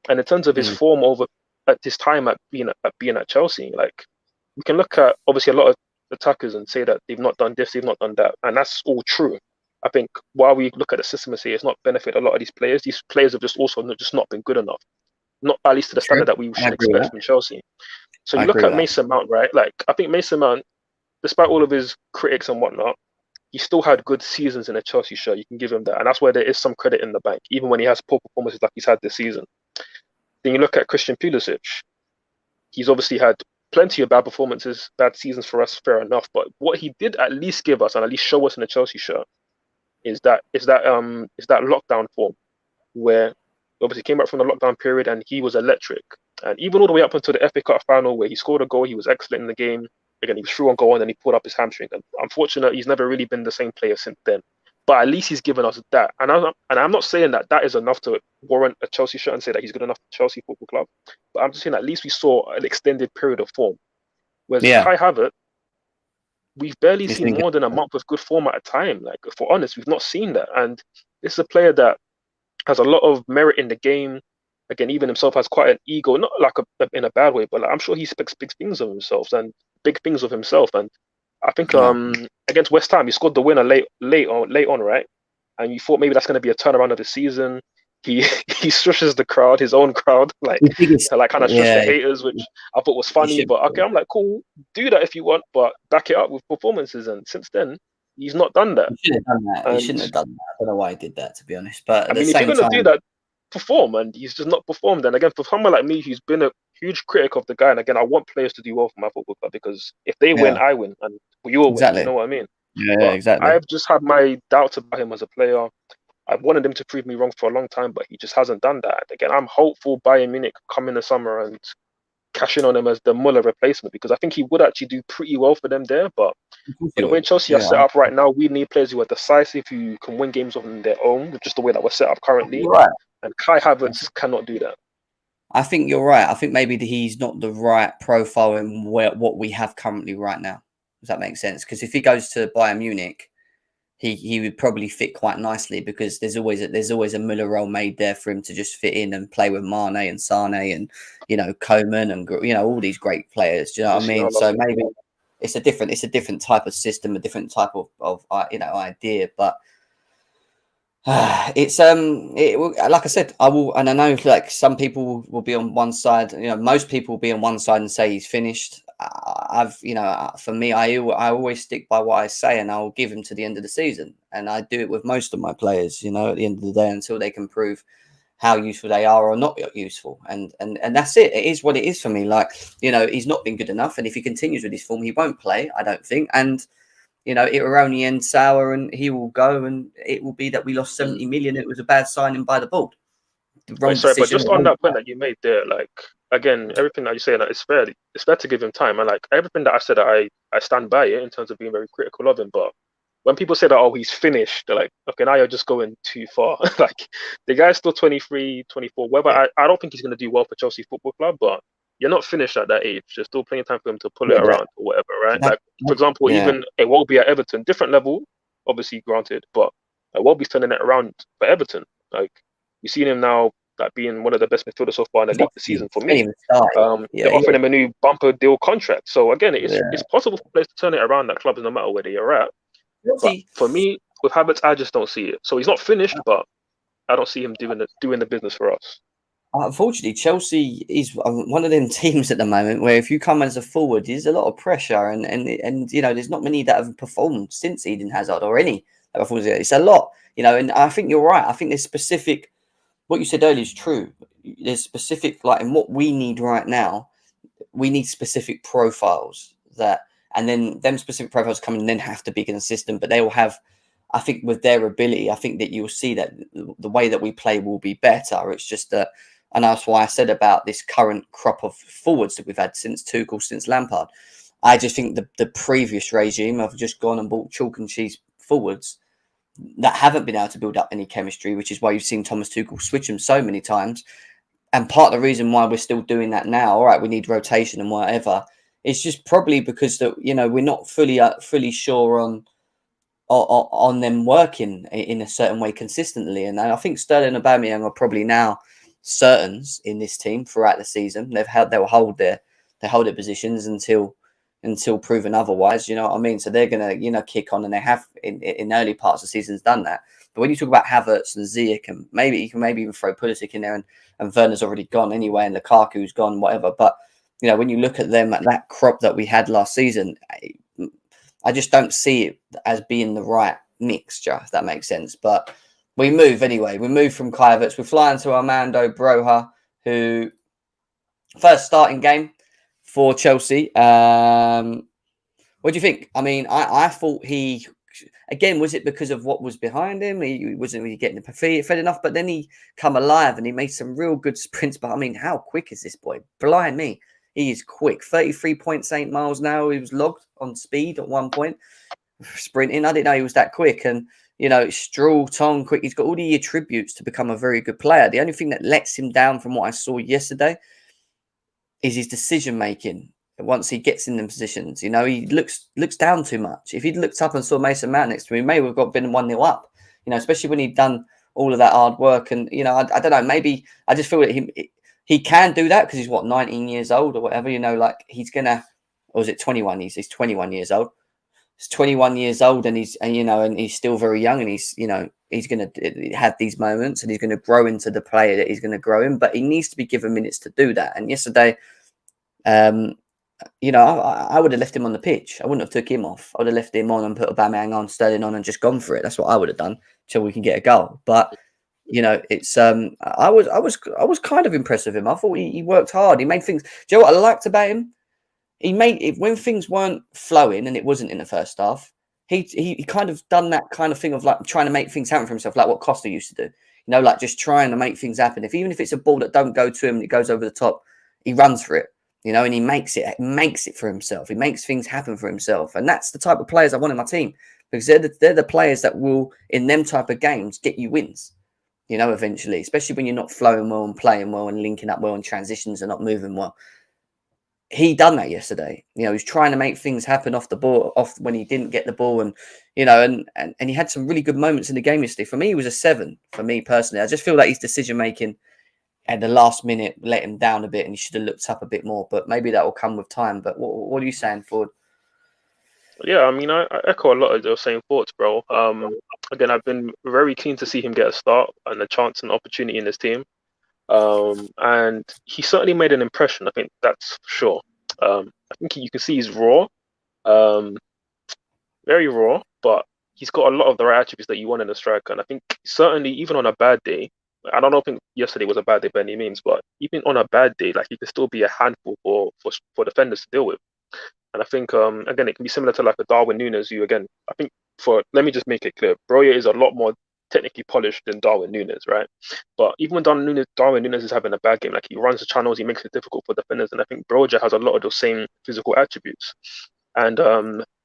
And in terms of his form over at his time at being at Chelsea. Like, we can look at obviously a lot of attackers and say that they've not done this, they've not done that, and that's all true. I think while we look at the system and say it's not benefit a lot of these players have just also not been good enough, not at least to the True. standard that we I should agree with expect that. from Chelsea. So I you look agree at with that. Mason Mount, right? Like, I think Mason Mount, despite all of his critics and whatnot, he still had good seasons in a Chelsea shirt. You can give him that, and that's where there is some credit in the bank, even when he has poor performances like he's had this season. Then you look at Christian Pulisic. He's obviously had plenty of bad performances, bad seasons for us, fair enough. But what he did at least give us and at least show us in the Chelsea shirt is that lockdown form where obviously came back from the lockdown period and he was electric. And even all the way up until the FA Cup final where he scored a goal, he was excellent in the game. Again, he was through on goal and then he pulled up his hamstring. And unfortunately, he's never really been the same player since then. But at least he's given us that. And I'm not saying that is enough to warrant a Chelsea shirt and say that he's good enough for Chelsea Football Club. But I'm just saying at least we saw an extended period of form. Whereas Yeah. Kai Havertz, we've barely He's seen been good. more than a month of good form at a time. Like, for honest, we've not seen that. And this is a player that has a lot of merit in the game. Again, even himself has quite an ego, not like in a bad way, but like, I'm sure he speaks big things of himself and big things of himself. And I think Yeah. against West Ham, he scored the winner late on, right? And you thought maybe that's going to be a turnaround of the season. He he shushes the crowd, his own crowd, like The biggest, to like kind of shush the yeah, haters, which I thought was he funny. should. But okay, I'm like, cool, do that if you want, but back it up with performances. And since then, he's not done that. He shouldn't have done that. He And shouldn't have done that. I don't know why he did that, to be honest. But I at the mean, if you're same gonna do time, that, perform, and he's just not performed. And again, for someone like me who's been a huge critic of the guy, and again, I want players to do well for my football club because if they win, yeah, I win, and we all win. You exactly. know what I mean? Yeah, But exactly. I've just had my doubts about him as a player. I've wanted him to prove me wrong for a long time, but he just hasn't done that. And again, I'm hopeful Bayern Munich come in the summer and cash in on him as the Muller replacement because I think he would actually do pretty well for them there. But Of course with he the way would. Chelsea are Yeah, set up right now, we need players who are decisive, who can win games on their own, with just the way that we're set up currently. you're right. And Kai Havertz cannot do that. I think you're right. I think maybe he's not the right profile in what we have currently right now. Does that make sense? Because if he goes to Bayern Munich, he would probably fit quite nicely because there's always a Müller role made there for him to just fit in and play with Mane and Sane and Koeman and all these great players. Do you know what I mean? So maybe it's a different type of system, a different type of idea, but. It's like I said, I will, and I know like some people will be on one side. Most people will be on one side and say he's finished. For me, I always stick by what I say, and I will give him to the end of the season. And I do it with most of my players. At the end of the day, until they can prove how useful they are or not useful, and that's it. It is what it is for me. Like he's not been good enough, and if he continues with his form, he won't play. I don't think, and. It will only end sour and he will go and it will be that we lost 70 million. It was a bad signing by the board. The wrong Sorry, but decision. just on that point that you made there, like again, everything that you say, that it's fair. It's fair to give him time, and like everything that I said, I stand by it in terms of being very critical of him. But when people say that, oh, he's finished, they're like, okay, now you're just going too far. Like the guy's still 23, 24. Whether I don't think he's going to do well for Chelsea Football Club, but you're not finished at that age. There's still plenty of time for him to pull it around or whatever, right? Like for example, even it won't be at Everton, different level, obviously granted, but it won't be turning it around for Everton. Like you've seen him now, like being one of the best midfielders so far in the league this season for me. They're offering him a new bumper deal contract. So again, it's possible for players to turn it around at clubs no matter where they are at. But for me, with Havertz, I just don't see it. So he's not finished, but I don't see him doing the business for us. Unfortunately, Chelsea is one of them teams at the moment where if you come as a forward, there's a lot of pressure, and there's not many that have performed since Eden Hazard or any. It's a lot, and I think you're right. I think there's specific. What you said earlier is true. There's specific, like in what we need right now, we need specific profiles and then them specific profiles come in and then have to be consistent, but they will have. I think with their ability, I think that you'll see that the way that we play will be better. It's just that. And that's why I said about this current crop of forwards that we've had since Tuchel, since Lampard. I just think the previous regime have just gone and bought chalk and cheese forwards that haven't been able to build up any chemistry, which is why you've seen Thomas Tuchel switch them so many times. And part of the reason why we're still doing that now, all right, we need rotation and whatever, it's just probably because that we're not fully sure on them working in a certain way consistently. And I think Sterling and Aubameyang are probably now certains in this team throughout the season. They'll hold their positions until proven otherwise. You know what I mean? So they're gonna kick on, and they have in early parts of the seasons done that. But when you talk about Havertz and Ziyech, and maybe you can even throw Pulisic in there, and Werner's already gone anyway, and Lukaku's gone, whatever. But you know, when you look at them at that crop that we had last season, I just don't see it as being the right mixture, if that makes sense. But we move anyway. We move from Kai Havertz. We're flying to Armando Broja, who first starting game for Chelsea. What do you think? I mean, I thought he, again, was it because of what was behind him? He wasn't really getting the fed enough, but then he come alive and he made some real good sprints. But I mean, how quick is this boy? Blind me. He is quick. 33.8 miles an hour. He was logged on speed at one point. Sprinting. I didn't know he was that quick. And, you know, strong, tongue, quick. He's got all the attributes to become a very good player. The only thing that lets him down from what I saw yesterday is his decision making. Once he gets in them positions, you know, he looks down too much. If he'd looked up and saw Mason Mount next to him, he may have been 1-0 up. You know, especially when he'd done all of that hard work. And, you know, I don't know, maybe I just feel that he can do that because he's 19 years old or whatever, you know, like he's gonna, or is it 21? He's 21 years old. He's 21 years old and he's still very young, and he's gonna have these moments and he's gonna grow into the player that he's gonna grow in, but he needs to be given minutes to do that. And yesterday, you know, I would have left him on the pitch. I wouldn't have took him off. I would have left him on and put Aubameyang on, Sterling on, and just gone for it. That's what I would have done till we can get a goal. But you know, it's I was kind of impressed with him. I thought he worked hard. He made things. Do you know what I liked about him? He made it when things weren't flowing, and it wasn't in the first half. He kind of done that kind of thing of like trying to make things happen for himself, like what Costa used to do. You know, like just trying to make things happen. Even if it's a ball that don't go to him and it goes over the top, he runs for it. You know, and he makes it for himself. He makes things happen for himself, and that's the type of players I want in my team, because they're the players that will, in them type of games, get you wins. You know, eventually, especially when you're not flowing well and playing well and linking up well and transitions are not moving well. He done that yesterday. You know, he's trying to make things happen off the ball, off when he didn't get the ball, and you know, and he had some really good moments in the game yesterday. For me, he was a 7. For me personally, I just feel like his decision making at the last minute let him down a bit, and he should have looked up a bit more. But maybe that will come with time. But what are you saying, Ford? Yeah, I mean, I echo a lot of those same thoughts, bro. Again, I've been very keen to see him get a start and a chance and opportunity in this team. And he certainly made an impression. I think that's for sure. I think you can see he's raw, very raw, but he's got a lot of the right attributes that you want in a striker. And I think certainly even on a bad day, I don't think yesterday was a bad day by any means, but even on a bad day, like he could still be a handful for defenders to deal with. And I think again, it can be similar to like a Darwin Núñez, who again, I think let me just make it clear, Broja is a lot more technically polished than Darwin Núñez, right? But even when Darwin Núñez is having a bad game, like he runs the channels, he makes it difficult for defenders, and I think Broja has a lot of those same physical attributes. And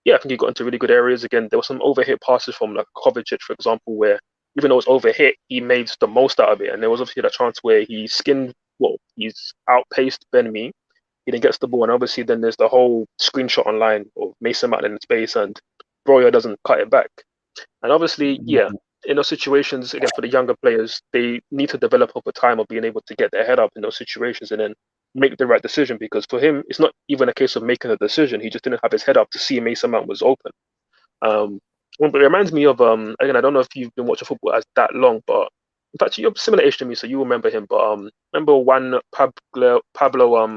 yeah, I think he got into really good areas. Again, there were some overhit passes from like Kovacic, for example, where even though it was overhit, he made the most out of it. And there was obviously that chance where he's outpaced Ben-Mee. He then gets the ball, and obviously then there's the whole screenshot online of Mason Mount in space, and Broja doesn't cut it back. And obviously, yeah, in those situations, again, for the younger players, they need to develop over time of being able to get their head up in those situations and then make the right decision. Because for him, it's not even a case of making a decision. He just didn't have his head up to see Mason Mount was open. But it reminds me of, again, I don't know if you've been watching football as that long, but in fact, you're similar age to me, so you remember him. But remember Juan Pablo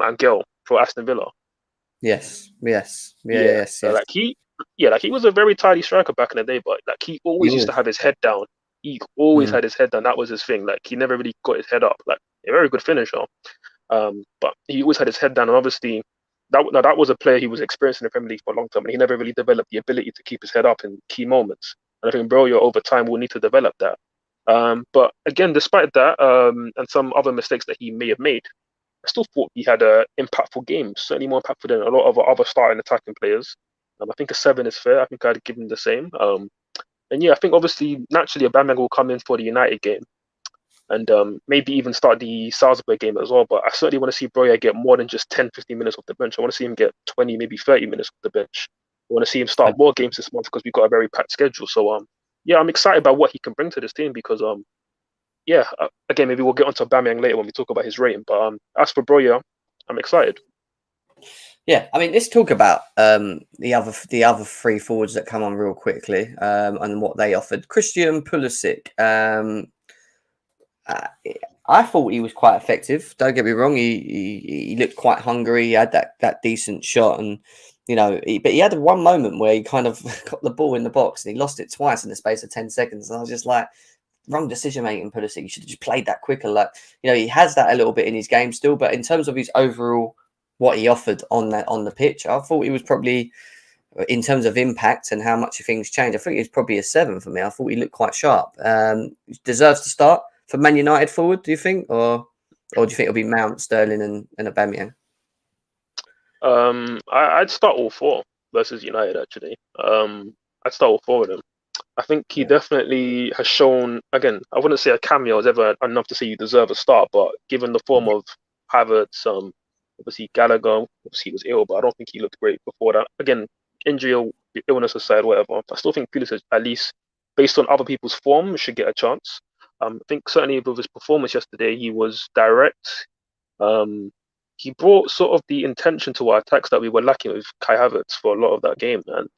Angel for Aston Villa? Yes. Like he was a very tidy striker back in the day, but like he always used to have his head down. He always had his head down. That was his thing. Like he never really got his head up. Like a very good finisher, but he always had his head down. And obviously, that was a player he was experienced in the Premier League for a long time, and he never really developed the ability to keep his head up in key moments. And I think Broja over time will need to develop that. But again, despite that, and some other mistakes that he may have made, I still thought he had an impactful game, certainly more impactful than a lot of other starting attacking players. I think a 7 is fair. I think I'd give him the same. And yeah, I think obviously naturally Aubameyang will come in for the United game, and maybe even start the Salzburg game as well. But I certainly want to see Broja get more than just 10, 15 minutes off the bench. I want to see him get 20, maybe 30 minutes off the bench. I want to see him start more games this month because we've got a very packed schedule. So yeah, I'm excited about what he can bring to this team because yeah, again, maybe we'll get onto Aubameyang later when we talk about his rating. But as for Broja, I'm excited. Yeah, I mean, let's talk about the other three forwards that come on real quickly and what they offered. Christian Pulisic. Uh, I thought he was quite effective. Don't get me wrong. He looked quite hungry. He had that decent shot, and but he had one moment where he kind of got the ball in the box and he lost it twice in the space of 10 seconds. And I was just like, wrong decision making, Pulisic. You should have just played that quicker. Like, he has that a little bit in his game still, but in terms of his overall what he offered on the pitch, I thought he was probably, in terms of impact and how much things change, I think he was probably a 7 for me. I thought he looked quite sharp. Deserves to start for Man United forward, do you think, or do you think it'll be Mount, Sterling, and Aubameyang? I'd start all four versus United actually. I'd start all four of them. I think he definitely has shown. Again, I wouldn't say a cameo is ever enough to say you deserve a start, but given the form of Havertz, obviously Gallagher, obviously he was ill, but I don't think he looked great before that. Again, injury or illness aside, whatever, I still think Pulisic, at least based on other people's form, should get a chance. I think certainly with his performance yesterday, he was direct. He brought sort of the intention to our attacks that we were lacking with Kai Havertz for a lot of that game, and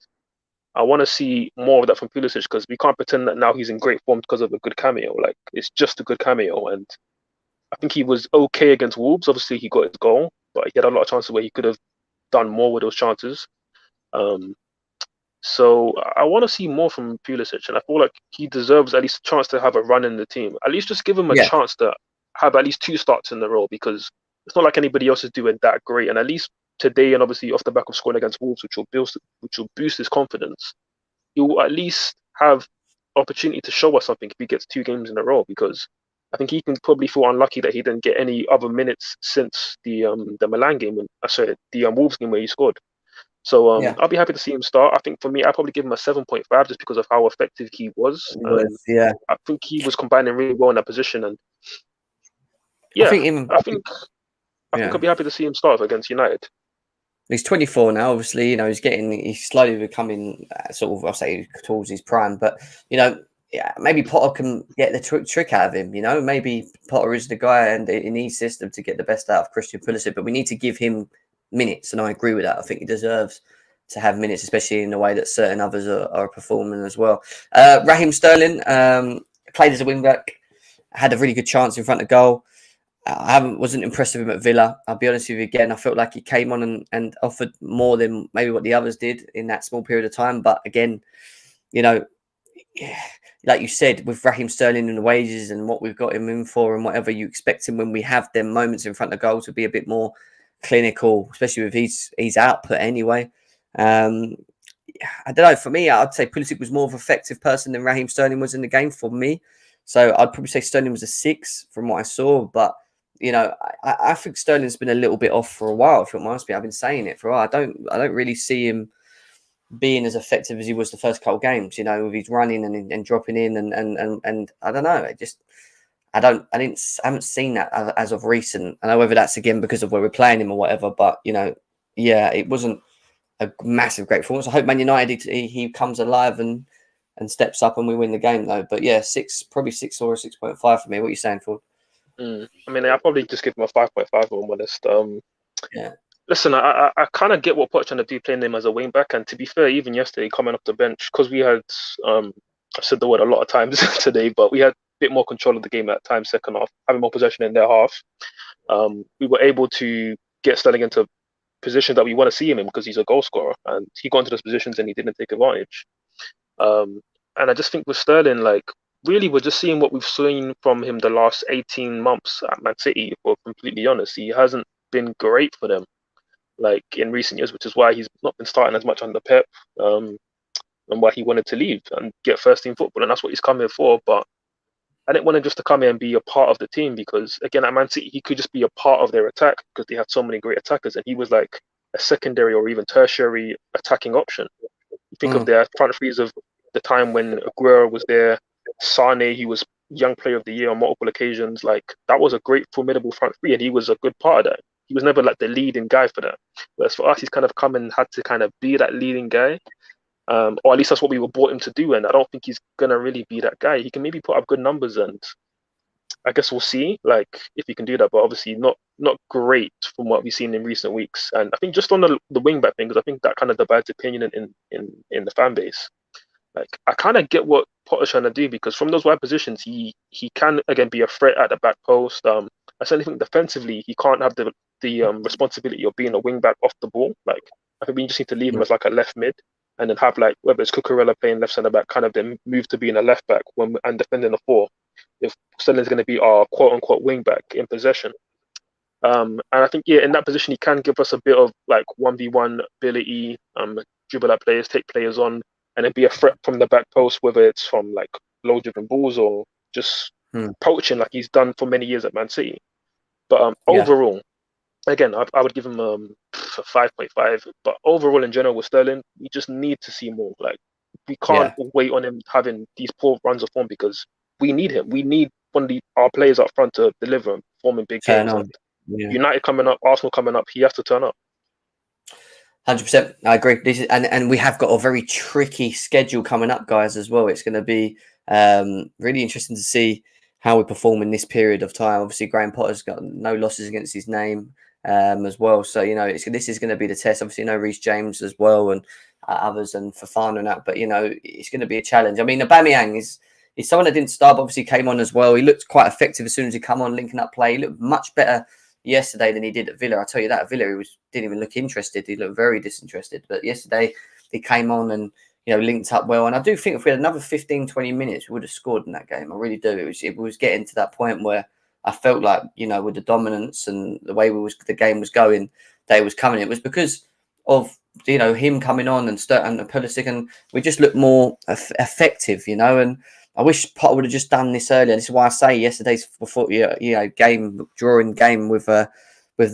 I want to see more of that from Pulisic because we can't pretend that now he's in great form because of a good cameo. Like, it's just a good cameo, and I think he was okay against Wolves. Obviously, he got his goal, but he had a lot of chances where he could have done more with those chances. So I want to see more from Pulisic, and I feel like he deserves at least a chance to have a run in the team. At least just give him a Yeah, chance to have at least 2 starts in the row because it's not like anybody else is doing that great. And at least today, and obviously off the back of scoring against Wolves, which will boost his confidence, he will at least have opportunity to show us something if he gets 2 games in a row. Because I think he can probably feel unlucky that he didn't get any other minutes since the Milan game, the Wolves game where he scored. So yeah, I'll be happy to see him start. I think for me, I'll probably give him a 7.5 just because of how effective he was. he was. Yeah, I think he was combining really well in that position, and I yeah, think even. I think I'll Yeah. be happy to see him start against United. He's 24 now. Obviously, he's slowly becoming sort of, I'll say, towards his prime. But yeah, maybe Potter can get the trick out of him. Maybe Potter is the guy and in his system to get the best out of Christian Pulisic. But we need to give him minutes, and I agree with that. I think he deserves to have minutes, especially in the way that certain others are performing as well. Raheem Sterling played as a wing back, had a really good chance in front of goal. I wasn't impressed with him at Villa. I'll be honest with you again. I felt like he came on and offered more than maybe what the others did in that small period of time. But again, you know, like you said, with Raheem Sterling and the wages and what we've got him in for and whatever, you expect him when we have them moments in front of goal to be a bit more clinical, especially with his output anyway. I don't know. For me, I'd say Pulisic was more of an effective person than Raheem Sterling was in the game for me. So I'd probably say Sterling was a 6 from what I saw, but I think Sterling's been a little bit off for a while. If it reminds me, I've been saying it for a while. I don't really see him being as effective as he was the first couple of games. With his running and dropping in and I don't know. I haven't seen that as of recent. I know whether that's again because of where we're playing him or whatever, but yeah, it wasn't a massive great performance. I hope Man United he comes alive and steps up and we win the game though. But yeah, probably 6 or a 6.5 for me. What are you saying, Ford? I mean, I'll probably just give him a 5.5 if I'm honest. Yeah. Listen, I kind of get what Poch trying to do playing him as a wing back, and to be fair, even yesterday coming off the bench because we had I've said the word a lot of times today, but we had a bit more control of the game at times second half, having more possession in their half. We were able to get Sterling into positions that we want to see him in because he's a goal scorer, and he got into those positions and he didn't take advantage. And I just think with Sterling, like, really, we're just seeing what we've seen from him the last 18 months at Man City, if we're completely honest. He hasn't been great for them, like, in recent years, which is why he's not been starting as much under Pep, and why he wanted to leave and get first team football, and that's what he's come here for. But I didn't want him just to come here and be a part of the team because, again, at Man City, he could just be a part of their attack because they had so many great attackers, and he was like a secondary or even tertiary attacking option. You think of their front threes of the time when Aguero was there, Sane, he was Young Player of the Year on multiple occasions. Like, that was a great, formidable front three, and he was a good part of that. He was never like the leading guy for that. Whereas for us, he's kind of come and had to kind of be that leading guy. Or at least that's what we were brought him to do. And I don't think he's going to really be that guy. He can maybe put up good numbers and I guess we'll see, like, if he can do that. But obviously, not great from what we've seen in recent weeks. And I think just on the wing back thing, because I think that kind of divides opinion in the fan base. Like, I kind of get what Potter's trying to do, because from those wide positions, he can again be a threat at the back post. I certainly think defensively he can't have the responsibility of being a wing back off the ball. Like, I think we just need to leave him as like a left mid, and then have, like, whether it's Cucurella playing left centre back, kind of then move to being a left back and defending the four, if Sterling's going to be our quote unquote wing back in possession. And I think, yeah, in that position he can give us a bit of like 1v1 ability, dribble at players, take players on, and then be a threat from the back post, whether it's from like low driven balls or just poaching like he's done for many years at Man City. But overall, again, I would give him a 5.5. But overall, in general, with Sterling, we just need to see more. Like, we can't wait on him having these poor runs of form, because we need him. We need our players up front to deliver and perform in big games. United coming up, Arsenal coming up, he has to turn up. 100%. I agree. This is, and we have got a very tricky schedule coming up, guys, as well. It's going to be really interesting to see how we perform in this period of time. Obviously, Graham Potter's got no losses against his name as well. So, you know, this is going to be the test. Obviously, you know, Reece James as well, and others, and Fofana and that. But, you know, it's going to be a challenge. I mean, Aubameyang is someone that didn't start, but obviously came on as well. He looked quite effective as soon as he came on, linking up play. He looked much better yesterday than he did at Villa. I tell you that, at Villa he didn't even look interested. He looked very disinterested. But yesterday he came on and, you know, linked up well. And I do think if we had another 15, 20 minutes, we would have scored in that game. I really do. It was getting to that point where I felt like, you know, with the dominance and the way the game was going, they was coming. It was because of, you know, him coming on and Pulisic, and we just looked more effective, you know. And I wish Potter would have just done this earlier. This is why I say yesterday's drawing game with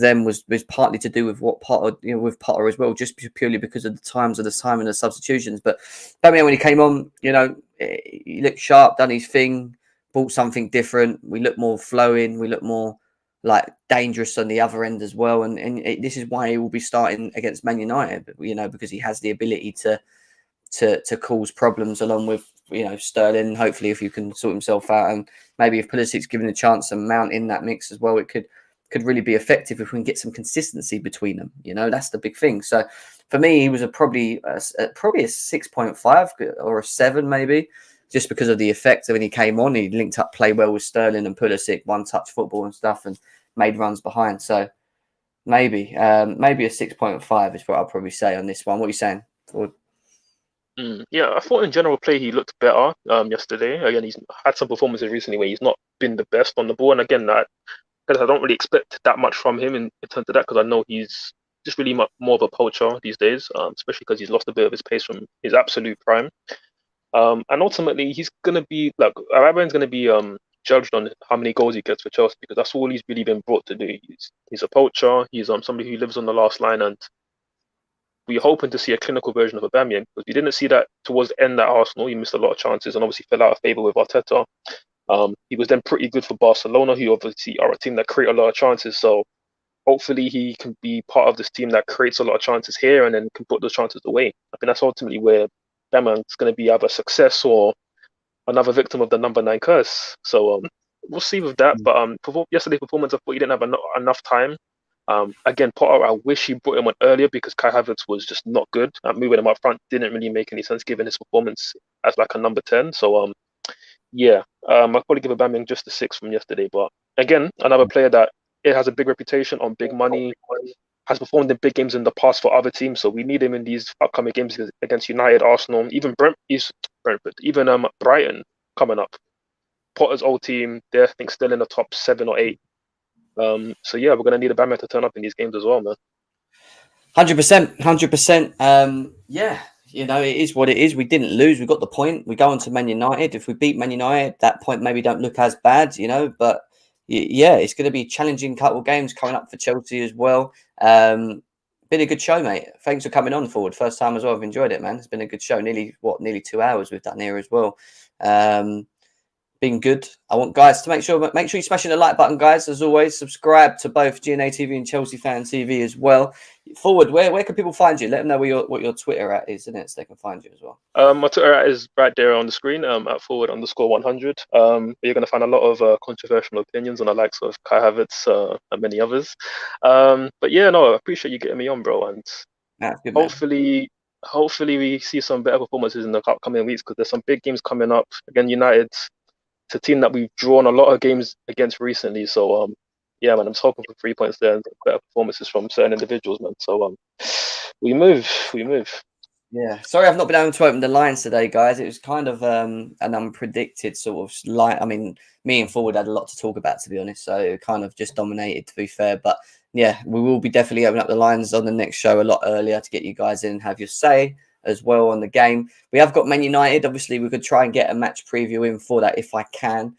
them was partly to do with what Potter, you know, with Potter as well, just purely because of the time and the substitutions. But when he came on, you know, he looked sharp, done his thing, brought something different. We looked more flowing. We looked more like dangerous on the other end as well. And this is why he will be starting against Man United, you know, because he has the ability to cause problems along with, you know, Sterling. Hopefully, if you can sort himself out, and maybe if Pulisic's given a chance and Mount in that mix as well, it could really be effective if we can get some consistency between them. You know, that's the big thing. So for me, he was probably a 6.5 or a 7 maybe, just because of the effect of when he came on. He linked up play well with Sterling and Pulisic, one-touch football and stuff, and made runs behind. So maybe a 6.5 is what I'll probably say on this one. What are you saying? Yeah, I thought in general play he looked better yesterday. Again, he's had some performances recently where he's not been the best on the ball, and again, I don't really expect that much from him in terms of that, because I know he's just really more of a poacher these days, especially because he's lost a bit of his pace from his absolute prime. And ultimately, he's going to be like, Aubameyang's going to be judged on how many goals he gets for Chelsea, because that's all he's really been brought to do. He's a poacher. He's somebody who lives on the last line, and we're hoping to see a clinical version of Aubameyang, because we didn't see that towards the end at Arsenal. He missed a lot of chances and obviously fell out of favour with Arteta. He was then pretty good for Barcelona, who obviously are a team that create a lot of chances. So hopefully he can be part of this team that creates a lot of chances here and then can put those chances away. I think that's ultimately where Aubameyang's going to be either success or another victim of the number 9 curse. So we'll see with that. But yesterday's performance, I thought he didn't have enough time. Again, Potter, I wish he brought him on earlier, because Kai Havertz was just not good. Moving him up front didn't really make any sense given his performance as like a number 10. So I'll probably give Aubameyang just a 6 from yesterday. But again, another player that it has a big reputation on big money, has performed in big games in the past for other teams. So we need him in these upcoming games against United, Arsenal, even Brentford, even Brighton coming up. Potter's old team, they're I think still in the top 7 or 8. So yeah, we're going to need Aubameyang to turn up in these games as well, man. 100%. Yeah, you know, it is what it is. We didn't lose. We got the point. We go on to Man United. If we beat Man United, that point maybe don't look as bad, you know. But yeah, it's going to be a challenging couple of games coming up for Chelsea as well. Been a good show, mate. Thanks for coming on, Forward. First time as well. I've enjoyed it, man. It's been a good show. Nearly 2 hours we've done here as well. Been good. I want guys to make sure you're smashing the like button, guys. As always, subscribe to both GNA TV and Chelsea Fan TV as well. Forward, where can people find you? Let them know what your Twitter at is, isn't it? So they can find you as well. My Twitter is right there on the screen, at @forward_100. You're going to find a lot of controversial opinions on the likes of Kai Havertz and many others. But yeah, no, I appreciate you getting me on, bro. And That's good, man. hopefully we see some better performances in the upcoming weeks, because there's some big games coming up. Again, United, it's a team that we've drawn a lot of games against recently. So yeah, man, I'm just hoping for 3 points there and better performances from certain individuals, man. So we move. Yeah, sorry I've not been able to open the lines today, guys. It was kind of an unpredicted sort of line. I mean, me and Forward had a lot to talk about, to be honest, so it kind of just dominated, to be fair. But yeah, we will be definitely opening up the lines on the next show a lot earlier to get you guys in and have your say as well on the game. We have got Man United. Obviously, we could try and get a match preview in for that if I can,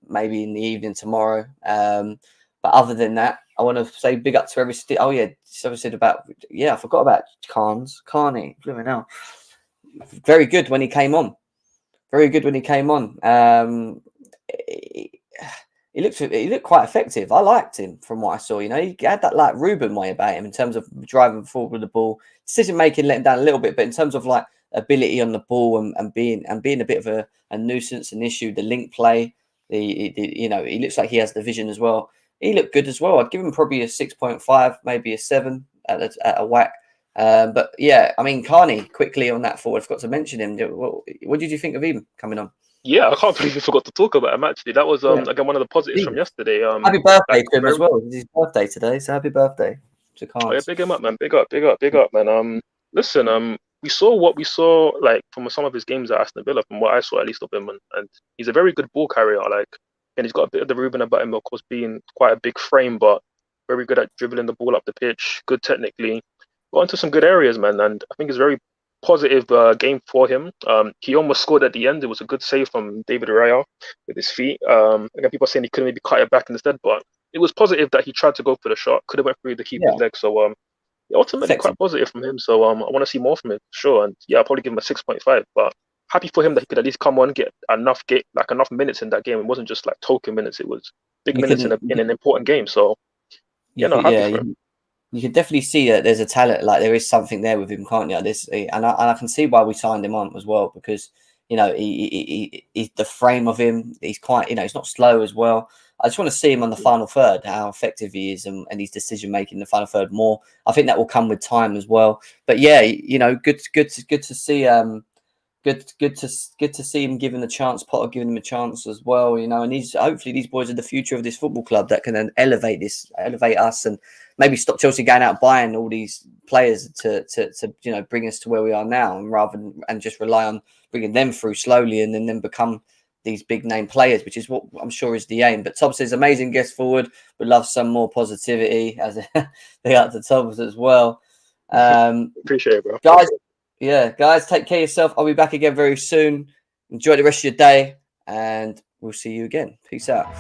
maybe in the evening tomorrow. But other than that, I want to say big up to every. Oh yeah, someone said about. Yeah, I forgot about Carney. Blooming hell. Very good when he came on. Very good when he came on. He looked quite effective. I liked him from what I saw. You know, he had that like Ruben way about him in terms of driving forward with the ball, decision making, letting down a little bit, but in terms of like ability on the ball and being a bit of a nuisance, an issue, the link play. You know, he looks like he has the vision as well. He looked good as well. I'd give him probably a 6.5, maybe a 7 at a whack. But yeah, I mean, Carney, quickly on that forward, I forgot to mention him. What did you think of him coming on? Yeah, I can't believe we forgot to talk about him. Actually, that was again one of the positives from yesterday. Happy birthday to him as well. It's his birthday today, so happy birthday to Carney. Oh, yeah, big him up, man. Big up, man. Listen, we saw what we saw like from some of his games at Aston Villa, from what I saw at least of him, and he's a very good ball carrier. Like, and he's got a bit of the Ruben about him, of course, being quite a big frame, but very good at dribbling the ball up the pitch, good technically. Got into some good areas, man, and I think it's very positive game for him. He almost scored at the end. It was a good save from David Raya with his feet. Again, people are saying he could maybe cut it back instead, but it was positive that he tried to go for the shot. Could have went through the keeper's leg. So ultimately quite positive from him. So I want to see more from him, sure. And yeah, I'll probably give him a 6.5. But happy for him that he could at least come on, get enough minutes in that game. It wasn't just like token minutes. It was big minutes in an important game. So happy for him. You can definitely see that there's a talent, like there is something there with him, can't you? And I can see why we signed him on as well, because you know he the frame of him, he's quite, you know, he's not slow as well. I just want to see him on the final third, how effective he is and his decision making in the final third more. I think that will come with time as well. But yeah, you know, good to see. Good to see him given the chance. Potter giving him a chance as well, you know. And hopefully these boys are the future of this football club that can then elevate us, and maybe stop Chelsea going out buying all these players to you know, bring us to where we are now, and rather than just rely on bringing them through slowly and then become these big name players, which is what I'm sure is the aim. But Tom says amazing guest forward. Would love some more positivity, as they got to Tom as well. Appreciate it, bro. Guys. Yeah, guys, take care of yourself. I'll be back again very soon. Enjoy the rest of your day, and we'll see you again. Peace out.